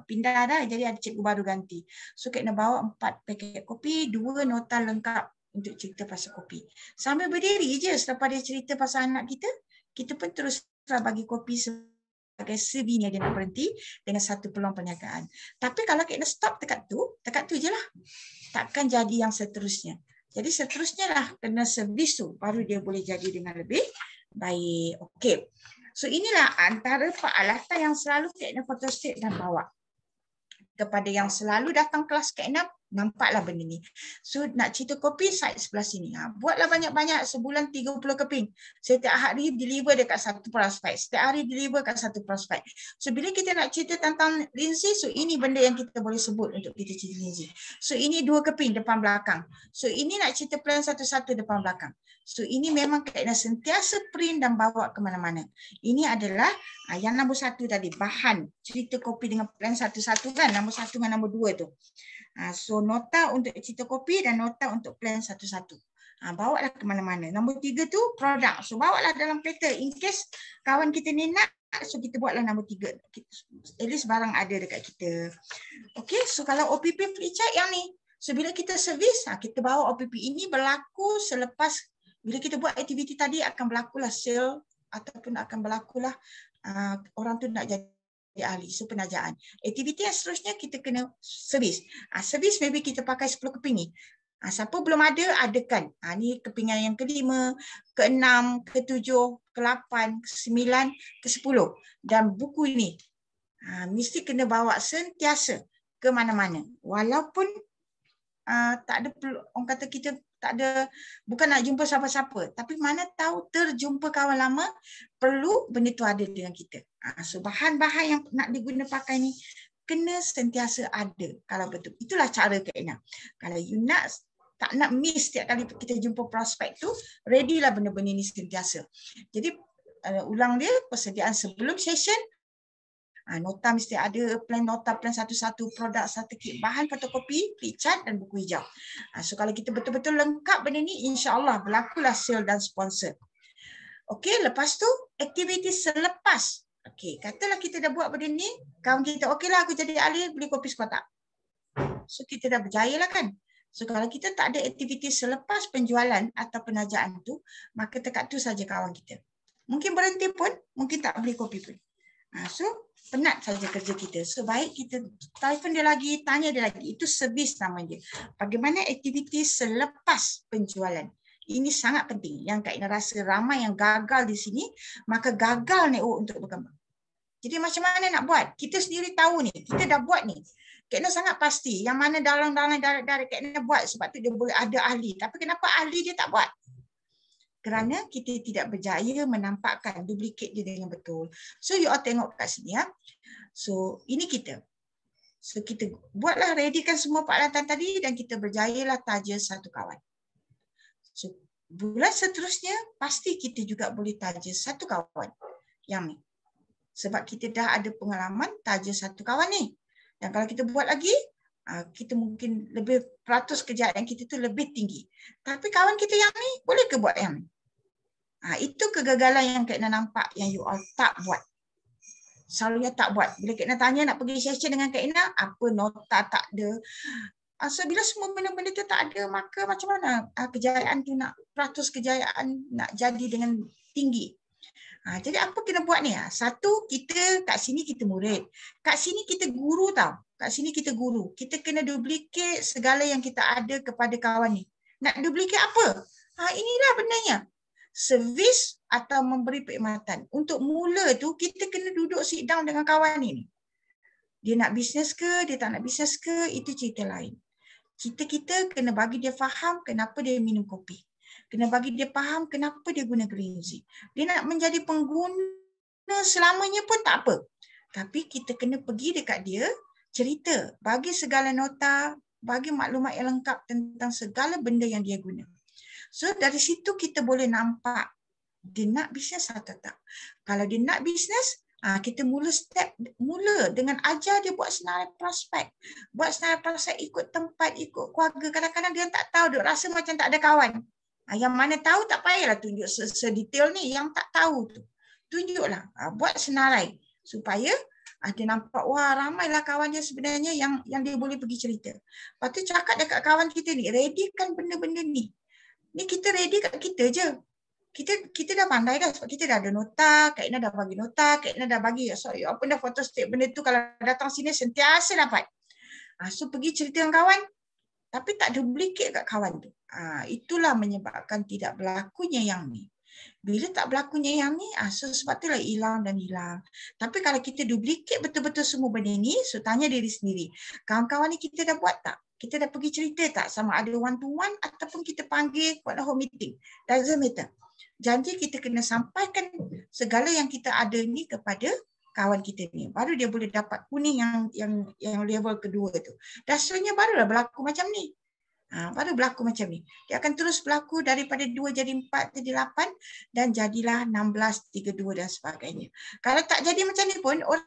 pindah dah. Jadi ada cikgu baru ganti. So Kak Ina bawa 4 paket kopi, 2 nota lengkap untuk cerita pasal kopi. Sambil berdiri je selepas dia cerita pasal anak kita, kita pun teruslah bagi kopi sebagai souvenir dia nak berhenti dengan satu peluang perniagaan. Tapi kalau Kak Ina stop dekat tu je lah. Takkan jadi yang seterusnya. Jadi seterusnya lah kena servis tu baru dia boleh jadi dengan lebih baik. Okey. So inilah antara peralatan yang selalu Kak Ina photostat dan bawa. Kepada yang selalu datang kelas Kak Ina, nampaklah benda ni. So nak cerita kopi side sebelah sini. Buatlah banyak-banyak sebulan 30 keping. Setiap hari deliver dekat satu prospek. Setiap hari deliver kat satu prospek. So bila kita nak cerita tentang Lindsay, so ini benda yang kita boleh sebut untuk kita cerita Lindsay. So ini 2 keping depan belakang. So ini nak cerita plan satu-satu depan belakang. So ini memang Kak Ina sentiasa print dan bawa ke mana-mana. Ini adalah yang nombor 1 tadi. Bahan cerita kopi dengan plan satu-satu kan. Nombor 1 dengan nombor 2 tu. So nota untuk cerita kopi dan nota untuk plan satu-satu. Bawa lah ke mana-mana. Nombor 3 tu produk. So bawa lah dalam kereta. In case kawan kita ni nak, so kita buatlah nombor 3. At least barang ada dekat kita. Okay, so kalau OPP free check yang ni. So bila kita servis, kita bawa OPP ini berlaku selepas bila kita buat aktiviti tadi akan berlakulah sale ataupun akan berlakulah orang tu nak jadi ahli. So penajaan. Aktiviti yang seterusnya kita kena servis. Servis maybe kita pakai 10 keping ni. Siapa belum ada, adakan. Ni kepingan yang ke-5, ke-6, ke-7, ke-8, ke-9, ke-10. Dan buku ini mesti kena bawa sentiasa ke mana-mana. Walaupun tak ada perlu, orang kata kita tak ada, bukan nak jumpa siapa-siapa, tapi mana tahu terjumpa kawan lama, perlu benda tu ada dengan kita. So bahan-bahan yang nak diguna pakai ni kena sentiasa ada kalau betul. Itulah cara Kak Ina. Kalau you tak nak miss setiap kali kita jumpa prospek tu, ready lah benda-benda ni sentiasa. Jadi ulang dia, persediaan sebelum session, nota mesti ada, plan satu-satu, produk satu kit, bahan fotokopi, flipchart dan buku hijau. So kalau kita betul-betul lengkap benda ni, insya-Allah berlakulah sale dan sponsor. Okey, lepas tu aktiviti selepas. Okey, katalah kita dah buat benda ni, kawan kita okeylah aku jadi ahli beli kopi sekotak. So kita dah berjaya lah kan. So kalau kita tak ada aktiviti selepas penjualan atau penajaan tu, maka dekat tu saja kawan kita. Mungkin berhenti pun, mungkin tak beli kopi pun. So penat saja kerja kita. So baik kita telefon dia lagi, tanya dia lagi. Itu servis namanya. Bagaimana aktiviti selepas penjualan. Ini sangat penting. Yang Kak Ina rasa ramai yang gagal di sini, maka gagal network untuk berkembang. Jadi macam mana nak buat? Kita sendiri tahu ni. Kita dah buat ni. Kak Ina sangat pasti. Yang mana dalam-dalam direct Kak Ina buat. Sebab tu dia boleh ada ahli. Tapi kenapa ahli dia tak buat? Kerana kita tidak berjaya menampakkan duplikat dia dengan betul. So you all tengok kat sini ya. So ini kita. So kita buatlah, readykan semua peralatan tadi dan kita berjayalah taja satu kawan. So bulan seterusnya pasti kita juga boleh taja satu kawan yang ni. Sebab kita dah ada pengalaman taja satu kawan ni. Dan kalau kita buat lagi, kita mungkin lebih peratus kejayaan kita tu lebih tinggi. Tapi kawan kita yang ni boleh ke buat yang ni? Itu kegagalan yang Kak Ina nampak yang you all tak buat. Selalunya tak buat. Bila Kak Ina tanya nak pergi session dengan Kak Ina, apa nota tak ada. So bila semua benda-benda tu tak ada, maka macam mana kejayaan tu nak, peratus kejayaan nak jadi dengan tinggi. Jadi apa kena buat ni? Satu, kita kat sini kita murid. Kat sini kita guru tau. Kat sini kita guru. Kita kena duplicate segala yang kita ada kepada kawan ni. Nak duplicate apa? Inilah benarnya. Servis atau memberi perkhidmatan. Untuk mula tu, kita kena duduk sit down dengan kawan ni. Dia nak bisnes ke, dia tak nak bisnes ke, itu cerita lain. Kita kena bagi dia faham kenapa dia minum kopi. Kena bagi dia faham kenapa dia guna green tea. Dia nak menjadi pengguna selamanya pun tak apa. Tapi kita kena pergi dekat dia, cerita, bagi segala nota, bagi maklumat yang lengkap tentang segala benda yang dia guna. So dari situ kita boleh nampak dia nak bisnes atau tak. Kalau dia nak bisnes, kita mula dengan ajar dia buat senarai prospek. Buat senarai prospek ikut tempat, ikut keluarga. Kadang-kadang dia tak tahu, dia rasa macam tak ada kawan. Yang mana tahu tak payahlah tunjuk sedetail ni. Yang tak tahu tu, tunjuklah. Buat senarai supaya dia nampak, wah ramailah kawan dia sebenarnya yang dia boleh pergi cerita. Lepas tu cakap dekat kawan kita ni, readykan benda-benda ni. Ni kita ready kat kita je. Kita dah pandai dah sebab kita dah ada nota, Kak Ina dah bagi nota, Kak Ina dah bagi, so you open dah foto state benda tu kalau datang sini sentiasa dapat. So pergi cerita dengan kawan, tapi tak duplicate kat kawan tu. Itulah menyebabkan tidak berlakunya yang ni. Bila tak berlakunya yang ni, so sebab itulah hilang dan hilang. Tapi kalau kita duplicate betul-betul semua benda ni, so tanya diri sendiri, kawan-kawan ni kita dah buat tak? Kita dah pergi cerita tak? Sama ada one to one ataupun kita panggil buat home meeting. Doesn't matter. Janji kita kena sampaikan segala yang kita ada ni kepada kawan kita ni. Baru dia boleh dapat kuning yang level kedua tu. Dasarnya barulah berlaku macam ni. Baru berlaku macam ni. Dia akan terus berlaku daripada 2 jadi 4 jadi 8 dan jadilah 16, 32 dan sebagainya. Kalau tak jadi macam ni pun, orang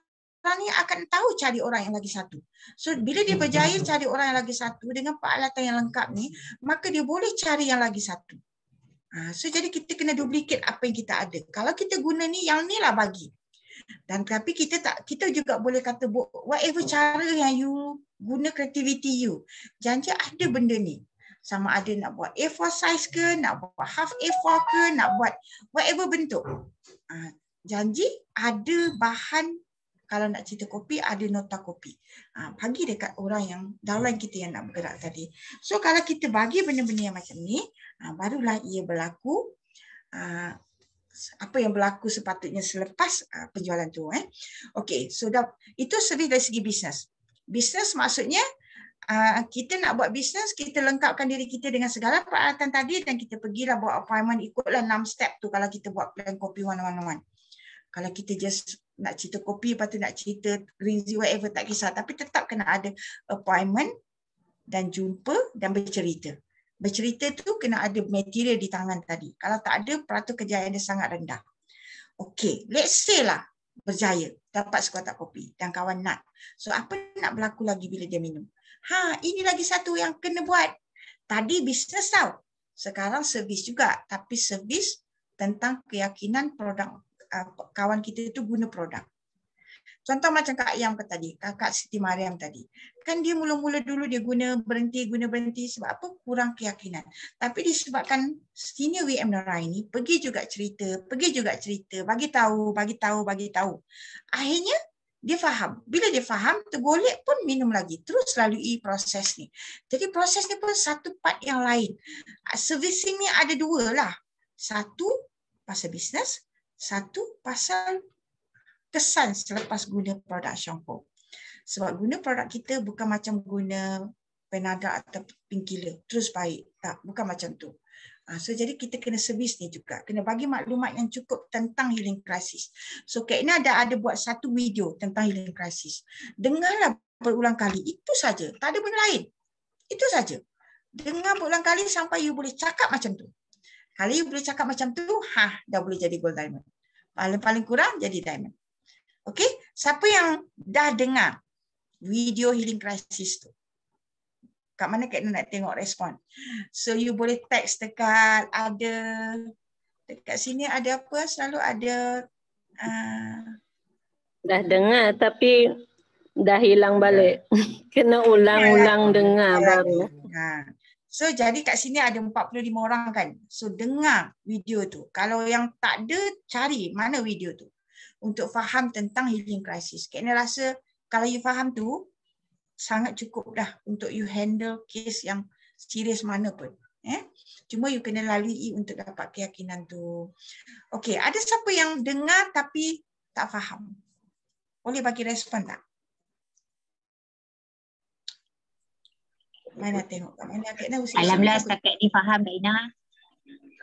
ni akan tahu cari orang yang lagi satu. So bila dia berjaya cari orang yang lagi satu dengan peralatan yang lengkap ni, maka dia boleh cari yang lagi satu. So jadi kita kena duplicate apa yang kita ada. Kalau kita guna ni, yang ni lah bagi. Dan tapi kita juga boleh kata whatever cara yang you guna creativity you, janji ada benda ni. Sama ada nak buat A4 size ke, nak buat half A4 ke, nak buat whatever bentuk. Janji ada bahan. Kalau nak cerita kopi, ada nota kopi. Bagi dekat orang yang dalam kita yang nak bergerak tadi. So kalau kita bagi benda-benda yang macam ni, barulah ia berlaku. Apa yang berlaku sepatutnya selepas penjualan tu. Okey, so itu servis dari segi bisnes. Bisnes maksudnya kita nak buat bisnes, kita lengkapkan diri kita dengan segala peralatan tadi dan kita pergilah buat appointment, ikutlah 6 step tu kalau kita buat plan kopi one-on-one. Kalau kita just nak cerita kopi, lepas tu nak cerita Rinzi, whatever, tak kisah. Tapi tetap kena ada appointment dan jumpa dan bercerita. Bercerita tu kena ada material di tangan tadi. Kalau tak ada, peratus kejayaan dia sangat rendah. Okay, let's say lah berjaya, dapat sekotak kopi dan kawan nak. So apa nak berlaku lagi bila dia minum? Ini lagi satu yang kena buat. Tadi bisnes tau. Sekarang servis juga. Tapi servis tentang keyakinan produk. Kawan kita itu guna produk. Contoh macam Kak Ayam tadi, Kakak Siti Mariam tadi. Kan dia mula-mula dulu dia guna berhenti sebab apa? Kurang keyakinan. Tapi disebabkan senior WM Nora ini pergi juga cerita, bagi tahu. Akhirnya dia faham. Bila dia faham, tergolek pun minum lagi. Terus lalui proses ni. Jadi proses ni pun satu part yang lain. Servicing ni ada dua lah. Satu, pasal bisnes. Satu, pasal kesan selepas guna produk Xionghu. Sebab guna produk kita bukan macam guna Panadol atau painkiller. Terus baik. Tak, bukan macam tu. So jadi kita kena servis ni juga. Kena bagi maklumat yang cukup tentang healing crisis. So Kak Ina ada buat satu video tentang healing crisis. Dengarlah berulang kali. Itu saja. Tak ada benda lain. Itu saja. Dengar berulang kali sampai you boleh cakap macam tu. Kalau you boleh cakap macam tu, dah boleh jadi gold diamond. Paling kurang jadi diamond. Okey, siapa yang dah dengar video healing crisis tu? Kat mana Kak Ina nak tengok respon? So you boleh text dekat sini ada apa? Selalu ada dah dengar tapi dah hilang balik. Kena ulang-ulang dengar baru. So jadi kat sini ada 45 orang kan. So dengar video tu. Kalau yang tak ada, cari mana video tu. Untuk faham tentang healing crisis. Kak Ina rasa kalau you faham tu, sangat cukup dah untuk you handle case yang serius mana pun. Cuma you kena lalui untuk dapat keyakinan tu. Okey, ada siapa yang dengar tapi tak faham? Boleh bagi respon tak? Mana tengok kat mana Kak Ina. Alhamdulillah setakat ni faham Kak Ina.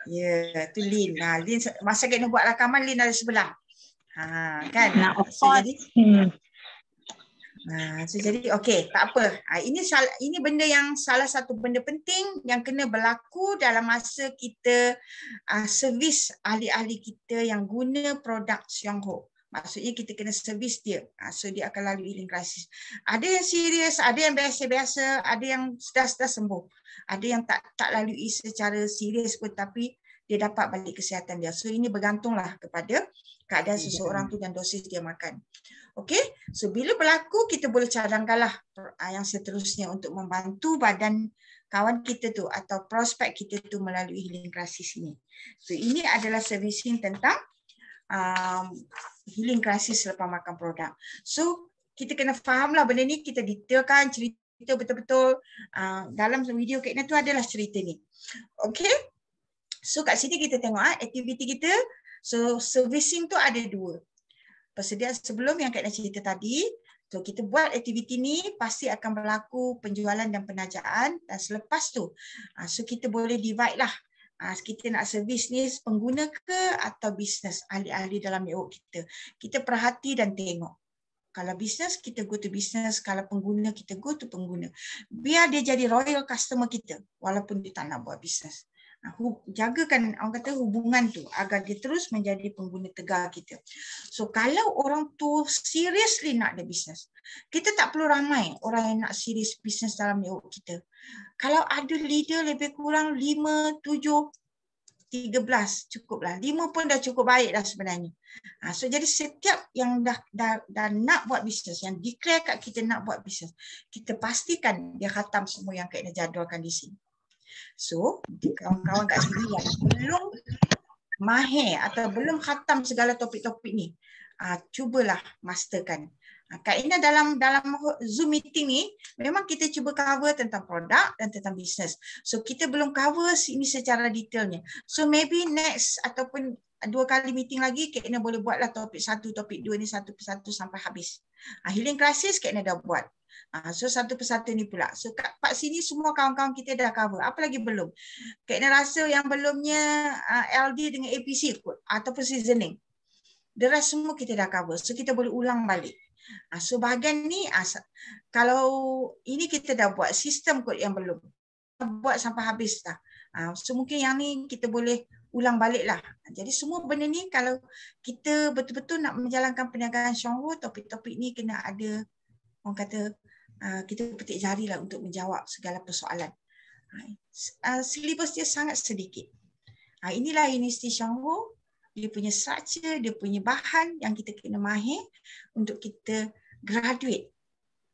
Ya, tu Lin. Lin masa Kak Ina buat rakaman, Lin ada sebelah. Kan? Nah, of course. So jadi okey, tak apa. Ini benda yang salah satu benda penting yang kena berlaku dalam masa kita servis ahli-ahli kita yang guna produk Xionghu. Maksudnya kita kena servis dia. So dia akan lalui healing crisis. Ada yang serius, ada yang biasa-biasa, ada yang sudah sembuh. Ada yang tak lalui secara serius pun tapi dia dapat balik kesihatan dia. So ini bergantunglah kepada keadaan seseorang tu dan dosis dia makan. Okey, so bila berlaku kita boleh cadangkanlah yang seterusnya untuk membantu badan kawan kita tu atau prospek kita tu melalui healing crisis ini. So ini adalah servicing tentang healing crisis selepas makan produk. So kita kena fahamlah benda ni, kita detailkan, cerita betul-betul. Dalam video Kak Ina tu adalah cerita ni. Okey, so kat sini kita tengok aktiviti kita. So servicing tu ada dua. Persediaan sebelum yang Kak Ina cerita tadi. So kita buat aktiviti ni pasti akan berlaku penjualan dan penajaan. Dan selepas tu, so kita boleh divide lah. Kita nak servis ni pengguna ke atau bisnes, ahli-ahli dalam network kita. Kita perhati dan tengok. Kalau bisnes, kita go to bisnes. Kalau pengguna, kita go to pengguna. Biar dia jadi royal customer kita walaupun dia tak nak buat bisnes. Jagakan orang kata hubungan tu agar dia terus menjadi pengguna tegar kita. So kalau orang tu seriously nak ada bisnes, kita tak perlu ramai orang yang nak serius bisnes dalam network kita. Kalau ada leader lebih kurang 5, 7, 13 cukuplah. 5 pun dah cukup baik dah sebenarnya. So jadi setiap yang dah nak buat bisnes, yang declare kat kita nak buat bisnes, kita pastikan dia khatam semua yang kena jadualkan di sini. So kawan-kawan kat sini yang belum mahir atau belum khatam segala topik-topik ni, cubalah masterkan. Kak Ina dalam Zoom meeting ni memang kita cuba cover tentang produk dan tentang bisnes. So kita belum cover ini secara detailnya. So maybe next ataupun 2 kali meeting lagi Kak Ina boleh buatlah topik 1, topik 2 ni satu persatu sampai habis. Healing crisis Kak Ina dah buat. So satu persatu ni pula. So kat sini semua kawan-kawan kita dah cover. Apa lagi belum? Kak Ina rasa yang belumnya LD dengan APC kot ataupun seasoning. The rest semua kita dah cover. So kita boleh ulang balik. So bahagian ni kalau ini kita dah buat, sistem kot yang belum buat sampai habis dah. So mungkin yang ni kita boleh ulang balik lah. Jadi semua benda ni kalau kita betul-betul nak menjalankan perniagaan Xionghu, topik-topik ni kena ada, orang kata kita petik jari lah untuk menjawab segala persoalan. Silibus dia sangat sedikit. Inilah Universiti Xionghu. Dia punya structure, dia punya bahan yang kita kena mahir untuk kita graduate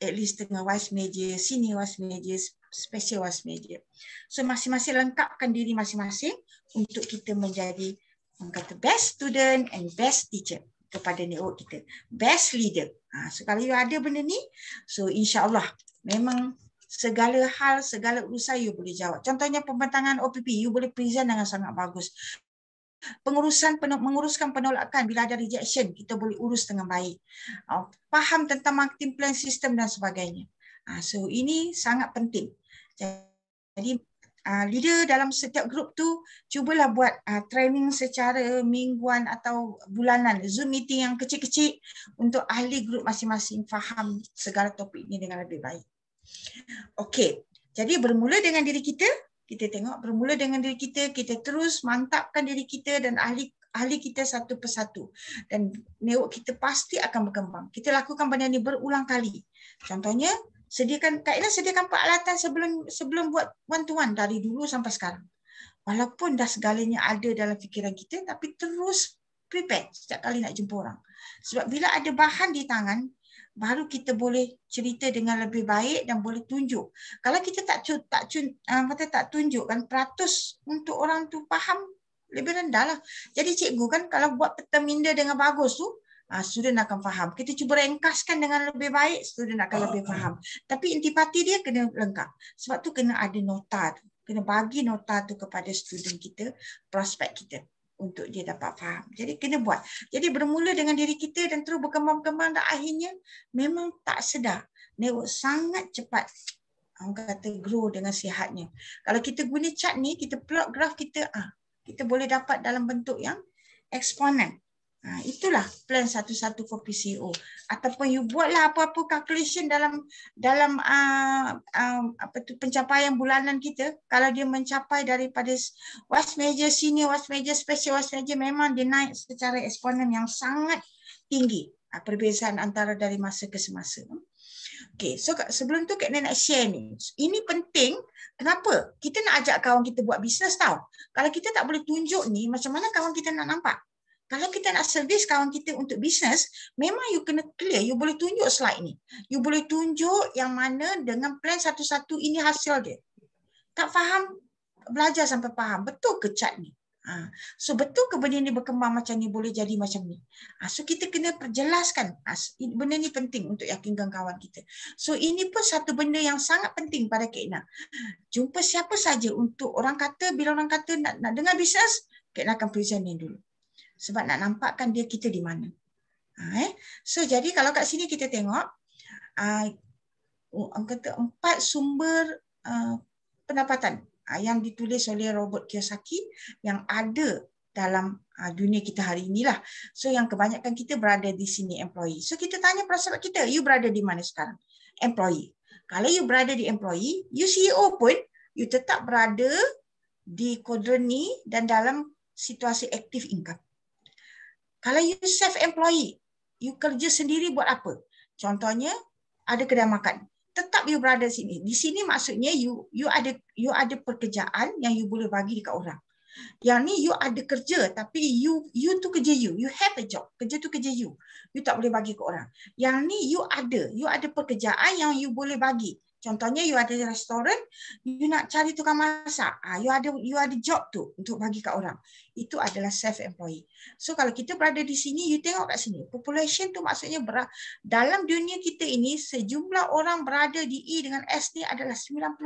at least dengan vice major, senior vice major, special vice major. So masing-masing lengkapkan diri masing-masing untuk kita menjadi, orang kata, best student and best teacher kepada network kita. Best leader. So kalau you ada benda ni, so insya-Allah memang segala hal, segala urusan you boleh jawab. Contohnya pembentangan OPP, you boleh present dengan sangat bagus. Menguruskan penolakan bila ada rejection, kita boleh urus dengan baik. Faham tentang marketing plan system dan sebagainya. So ini sangat penting. Jadi leader dalam setiap grup tu cubalah buat training secara mingguan atau bulanan, Zoom meeting yang kecil-kecil untuk ahli grup masing-masing faham segala topik ini dengan lebih baik. Okey, jadi bermula dengan diri kita. Kita tengok bermula dengan diri kita, kita terus mantapkan diri kita dan ahli kita satu persatu. Dan network kita pasti akan berkembang. Kita lakukan benda ni berulang kali. Contohnya, Kak Ina sediakan peralatan sebelum buat one-to-one dari dulu sampai sekarang. Walaupun dah segalanya ada dalam fikiran kita, tapi terus prepare setiap kali nak jumpa orang. Sebab bila ada bahan di tangan, baru kita boleh cerita dengan lebih baik dan boleh tunjuk. Kalau kita tak tunjukkan peratus untuk orang tu faham, lebih rendah lah. Jadi cikgu kan kalau buat peta minda dengan bagus tu, student akan faham. Kita cuba ringkaskan dengan lebih baik, student akan lebih faham. Tapi intipati dia kena lengkap. Sebab tu kena ada nota tu. Kena bagi nota tu kepada student kita, prospek kita, untuk dia dapat faham. Jadi kena buat. Jadi bermula dengan diri kita dan terus berkembang-kembang dan akhirnya memang tak sedar. Network sangat cepat, orang kata, grow dengan sihatnya. Kalau kita guna chart ni, kita plot graf kita, kita boleh dapat dalam bentuk yang eksponen. Itulah plan satu-satu for PCO. Ataupun you buatlah apa-apa calculation dalam pencapaian bulanan kita. Kalau dia mencapai daripada vice major, senior vice major, special vice major, memang dia naik secara eksponen yang sangat tinggi. Perbezaan antara dari masa ke semasa. Okay, so sebelum tu Kak Ina nak share ni. Ini penting. Kenapa? Kita nak ajak kawan kita buat bisnes tau. Kalau kita tak boleh tunjuk ni, macam mana kawan kita nak nampak? Kalau kita nak servis kawan kita untuk bisnes, memang you kena clear. You boleh tunjuk slide ni. You boleh tunjuk yang mana dengan plan satu-satu ini hasil dia. Tak faham, belajar sampai faham. Betul ke chart ni? So betul ke benda ni berkembang macam ni, boleh jadi macam ni? So kita kena perjelaskan. Benda ni penting untuk yakinkan kawan kita. So ini pun satu benda yang sangat penting pada Kak Ina. Jumpa siapa saja untuk orang kata, bila orang kata nak dengar bisnes, Kak Ina akan present ni dulu. Sebab nak nampakkan dia kita di mana. So jadi kalau kat sini kita tengok, orang kata 4 sumber pendapatan yang ditulis oleh Robert Kiyosaki yang ada dalam dunia kita hari inilah. So yang kebanyakan kita berada di sini employee. So kita tanya prospek kita, you berada di mana sekarang? Employee. Kalau you berada di employee, you CEO pun, you tetap berada di kuadran ni dan dalam situasi active income. Kalau you self-employed, you kerja sendiri buat apa? Contohnya, ada kedai makan. Tetap you berada sini. Di sini maksudnya you ada pekerjaan yang you boleh bagi dekat orang. Yang ni you ada kerja tapi you tu kerja you have a job. Kerja tu kerja you. You tak boleh bagi ke orang. Yang ni you ada pekerjaan yang you boleh bagi. Contohnya you ada restoran, you nak cari tukang masak. You ada job tu untuk bagi kat orang. Itu adalah self-employed. So kalau kita berada di sini, you tengok kat sini. Population tu maksudnya dalam dunia kita ini, sejumlah orang berada di E dengan S ni adalah 90%.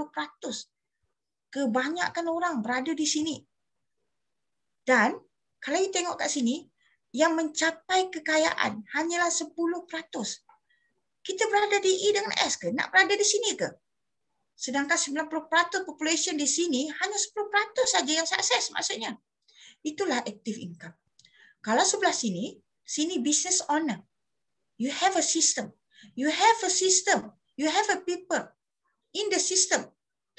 Kebanyakan orang berada di sini. Dan kalau you tengok kat sini, yang mencapai kekayaan hanyalah 10%. Kita berada di E dengan S ke? Nak berada di sini ke? Sedangkan 90% population di sini, hanya 10% saja yang sukses maksudnya. Itulah active income. Kalau sebelah sini business owner. You have a system. You have a system. You have a people in the system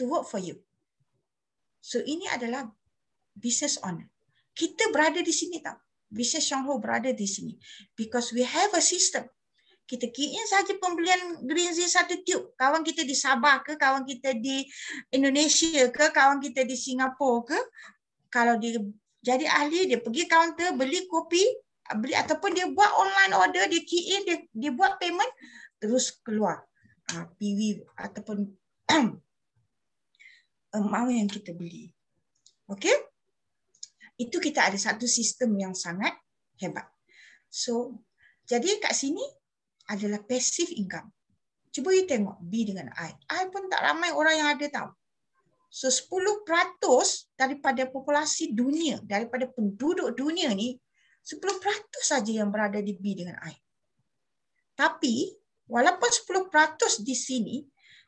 to work for you. So ini adalah business owner. Kita berada di sini tau. Business Shangho berada di sini. Because we have a system. Kita key in saja pembelian Green Zee 1 tube. Kawan kita di Sabah ke, kawan kita di Indonesia ke, kawan kita di Singapura ke. Kalau dia jadi ahli, dia pergi kaunter, beli kopi, beli ataupun dia buat online order, dia key in, dia buat payment, terus keluar PV ataupun amount yang kita beli. Okey? Itu kita ada satu sistem yang sangat hebat. So, jadi kat sini adalah passive income. Cuba you tengok B dengan I. I pun tak ramai orang yang ada tahu. So 10% daripada populasi dunia, daripada penduduk dunia ni, 10% saja yang berada di B dengan I. Tapi, walaupun 10% di sini,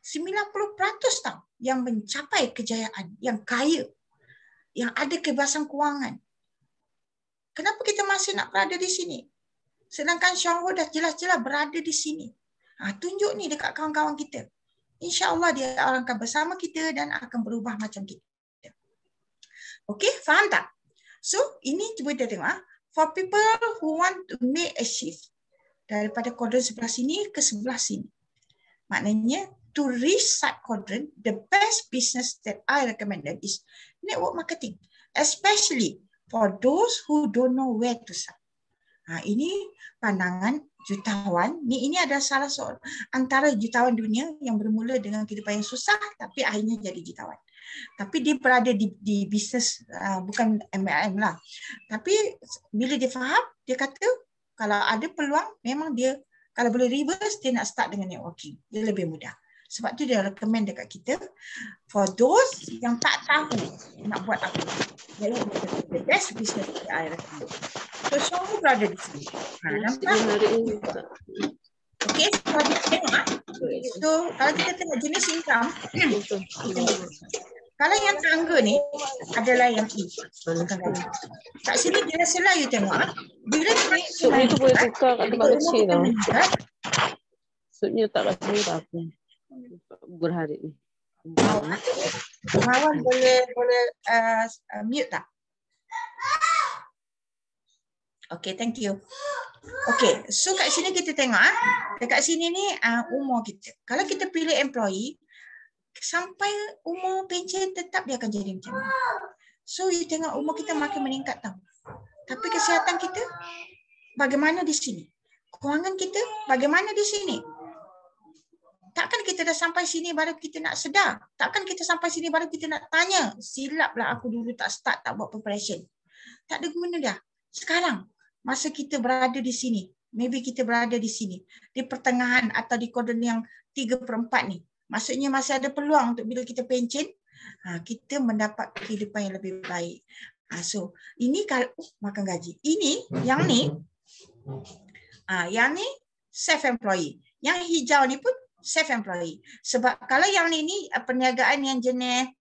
90% tahu yang mencapai kejayaan, yang kaya, yang ada kebebasan kewangan. Kenapa kita masih nak berada di sini? Sedangkan Shangho dah jelas-jelas berada di sini. Tunjuk ni dekat kawan-kawan kita. InsyaAllah dia akan bersama kita dan akan berubah macam kita. Okey, faham tak? So, ini cuba kita tengok. For people who want to make a shift daripada kuadran sebelah sini ke sebelah sini. Maknanya, to reach that quadrant, the best business that I recommended is network marketing. Especially for those who don't know where to start. Ini pandangan jutawan. Ini adalah salah seorang antara jutawan dunia yang bermula dengan kehidupan yang susah tapi akhirnya jadi jutawan. Tapi dia berada di bisnes, bukan MLM lah. Tapi bila dia faham, dia kata kalau ada peluang, memang dia kalau boleh reverse, dia nak start dengan networking. Dia lebih mudah. Sebab tu dia recommend dekat kita for those yang tak tahu nak buat apa. The best business that I recommend. So, Shangho berada di sini. Nampak? Okey, kalau kita tengok. So, kalau kita tengok jenis income, kalau yang tangga ni adalah yang E. Kat sini jelas-jelas you tengok. Bila naik sup itu boleh tukar kat tempat kecil tau. Supnya tak rasa tak apa. Berhari ni. Kawan boleh mute tak? Okay, thank you. Okay, so kat sini kita tengok. Dekat sini ni umur kita. Kalau kita pilih employee, sampai umur pencen tetap dia akan jadi macam ni. So, you tengok umur kita makin meningkat tau. Tapi kesihatan kita, bagaimana di sini? Kewangan kita, bagaimana di sini? Takkan kita dah sampai sini baru kita nak sedar? Takkan kita sampai sini baru kita nak tanya? Silaplah aku dulu tak start, tak buat preparation. Tak ada guna dah. Sekarang, masa kita berada di sini, maybe kita berada di sini, di pertengahan atau di kuadran yang 3/4 ni, maksudnya masih ada peluang untuk bila kita pencen, kita mendapat kehidupan yang lebih baik. So, ini kalau makan gaji. Ini, yang ni self-employed. Yang hijau ni pun self-employed. Sebab kalau yang ni perniagaan yang jenis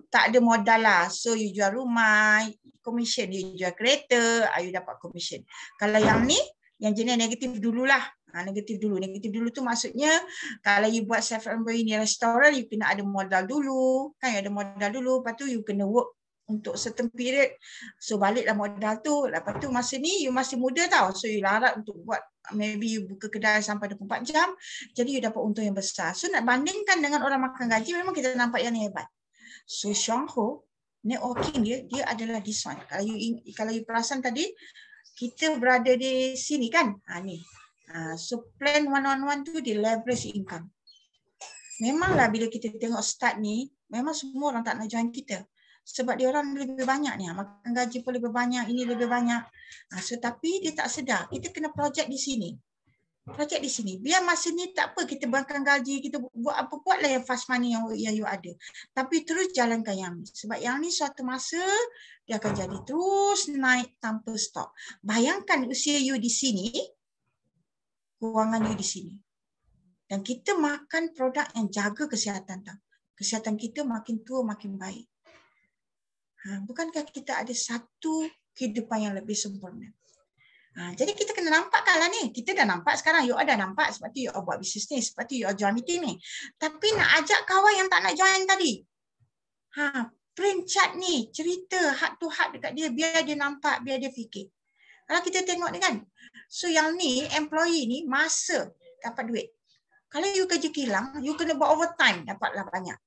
tak ada modal lah. So, you jual rumah, commission, you jual kereta, you dapat commission. Kalau yang ni, yang jenis negatif dululah. Negatif dulu. Negatif dulu tu maksudnya kalau you buat self-employed ni restoran, you kena ada modal dulu. Kan ada modal dulu. Lepas tu you kena work untuk certain period. So baliklah modal tu. Lepas tu masa ni you masih muda tau. So you larat untuk buat, maybe you buka kedai sampai 24 jam. Jadi you dapat untung yang besar. So nak bandingkan dengan orang makan gaji, memang kita nampak yang ni hebat. So Chuang Ho, networking dia adalah this one. Kalau you perasan tadi, kita berada di sini kan. Ni. So plan 1-on-1 tu dia leverage income. Memanglah bila kita tengok start ni, memang semua orang tak nak join kita. Sebab dia orang lebih banyak ni. Makan gaji pun lebih banyak, ini lebih banyak. So tapi dia tak sedar, kita kena projek di sini. Projek di sini. Biar masa ni tak apa, kita makan gaji, kita buat apa, buatlah yang fast money yang you ada. Tapi terus jalankan yang ni. Sebab yang ni suatu masa, dia akan jadi terus naik tanpa stop. Bayangkan usia you di sini, kewangan you di sini. Dan kita makan produk yang jaga kesihatan tau. Kesihatan kita makin tua makin baik. Bukankah kita ada satu kehidupan yang lebih sempurna? Jadi kita kena nampakkan lah ni. Kita dah nampak sekarang. You ada nampak sebab tu you buat bisnes ni. Sebab tu you join meeting ni. Tapi nak ajak kawan yang tak nak join tadi. Print chart ni. Cerita heart to heart dekat dia. Biar dia nampak. Biar dia fikir. Kalau kita tengok ni kan. So yang ni, employee ni masa dapat duit. Kalau you kerja kilang, you kena buat overtime, dapatlah banyak.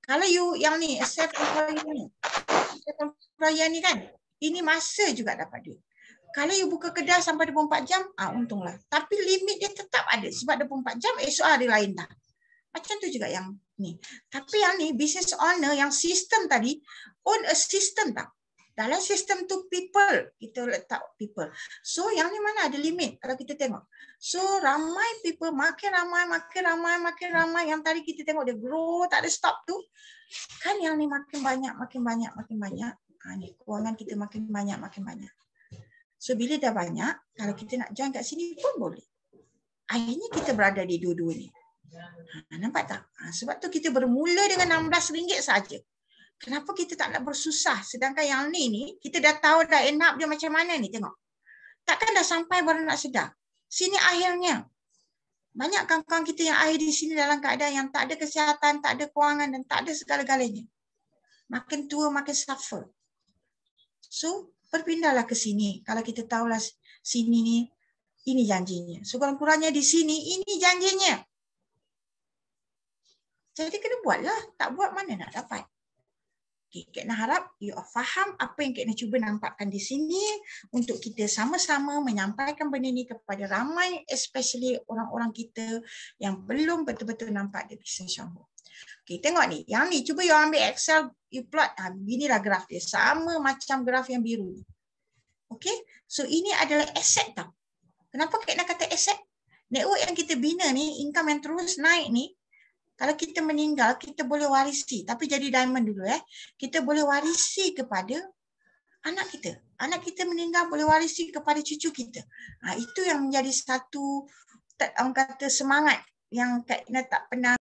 Kalau you yang ni, self-employee ni, self-employee ni kan, ini masa juga dapat duit. Kalau you buka kedai sampai 24 jam, untunglah. Tapi limit dia tetap ada. Sebab 24 jam, esok hari lain dah. Macam tu juga yang ni. Tapi yang ni, business owner, yang sistem tadi, own a system tak? Dalam sistem tu people, kita letak people. So yang ni mana ada limit kalau kita tengok. So ramai people, makin ramai. Yang tadi kita tengok dia grow, tak ada stop tu. Kan yang ni makin banyak. Ni kewangan kita makin banyak. So bila dah banyak, kalau kita nak join kat sini pun boleh. Akhirnya kita berada di dua-dua ni. Nampak tak? Sebab tu kita bermula dengan RM16 saja. Kenapa kita tak nak bersusah? Sedangkan yang ni kita dah tahu dah end up dia macam mana ni, tengok. Takkan dah sampai baru nak sedar. Sini akhirnya. Banyak kawan-kawan kita yang akhir di sini dalam keadaan yang tak ada kesihatan, tak ada kewangan dan tak ada segala-galanya. Makin tua, makin suffer. So, berpindahlah ke sini. Kalau kita tahulah sini ni, ini janjinya. Sekurang-kurangnya di sini, ini janjinya. Jadi kena buatlah. Tak buat mana nak dapat. Okay, Kak nak harap you faham apa yang Kak nak cuba nampakkan di sini untuk kita sama-sama menyampaikan benda ni kepada ramai, especially orang-orang kita yang belum betul-betul nampak the business Chuang Ho. Okay, tengok ni. Yang ni, cuba you ambil Excel, you plot. Beginilah graf dia. Sama macam graf yang biru ni. Okay, so ini adalah aset tau. Kenapa Kak nak kata aset? Network yang kita bina ni, income yang terus naik ni, kalau kita meninggal, kita boleh warisi. Tapi jadi diamond dulu. Kita boleh warisi kepada anak kita. Anak kita meninggal boleh warisi kepada cucu kita. Itu yang menjadi satu orang kata semangat yang Kak Ina tak pernah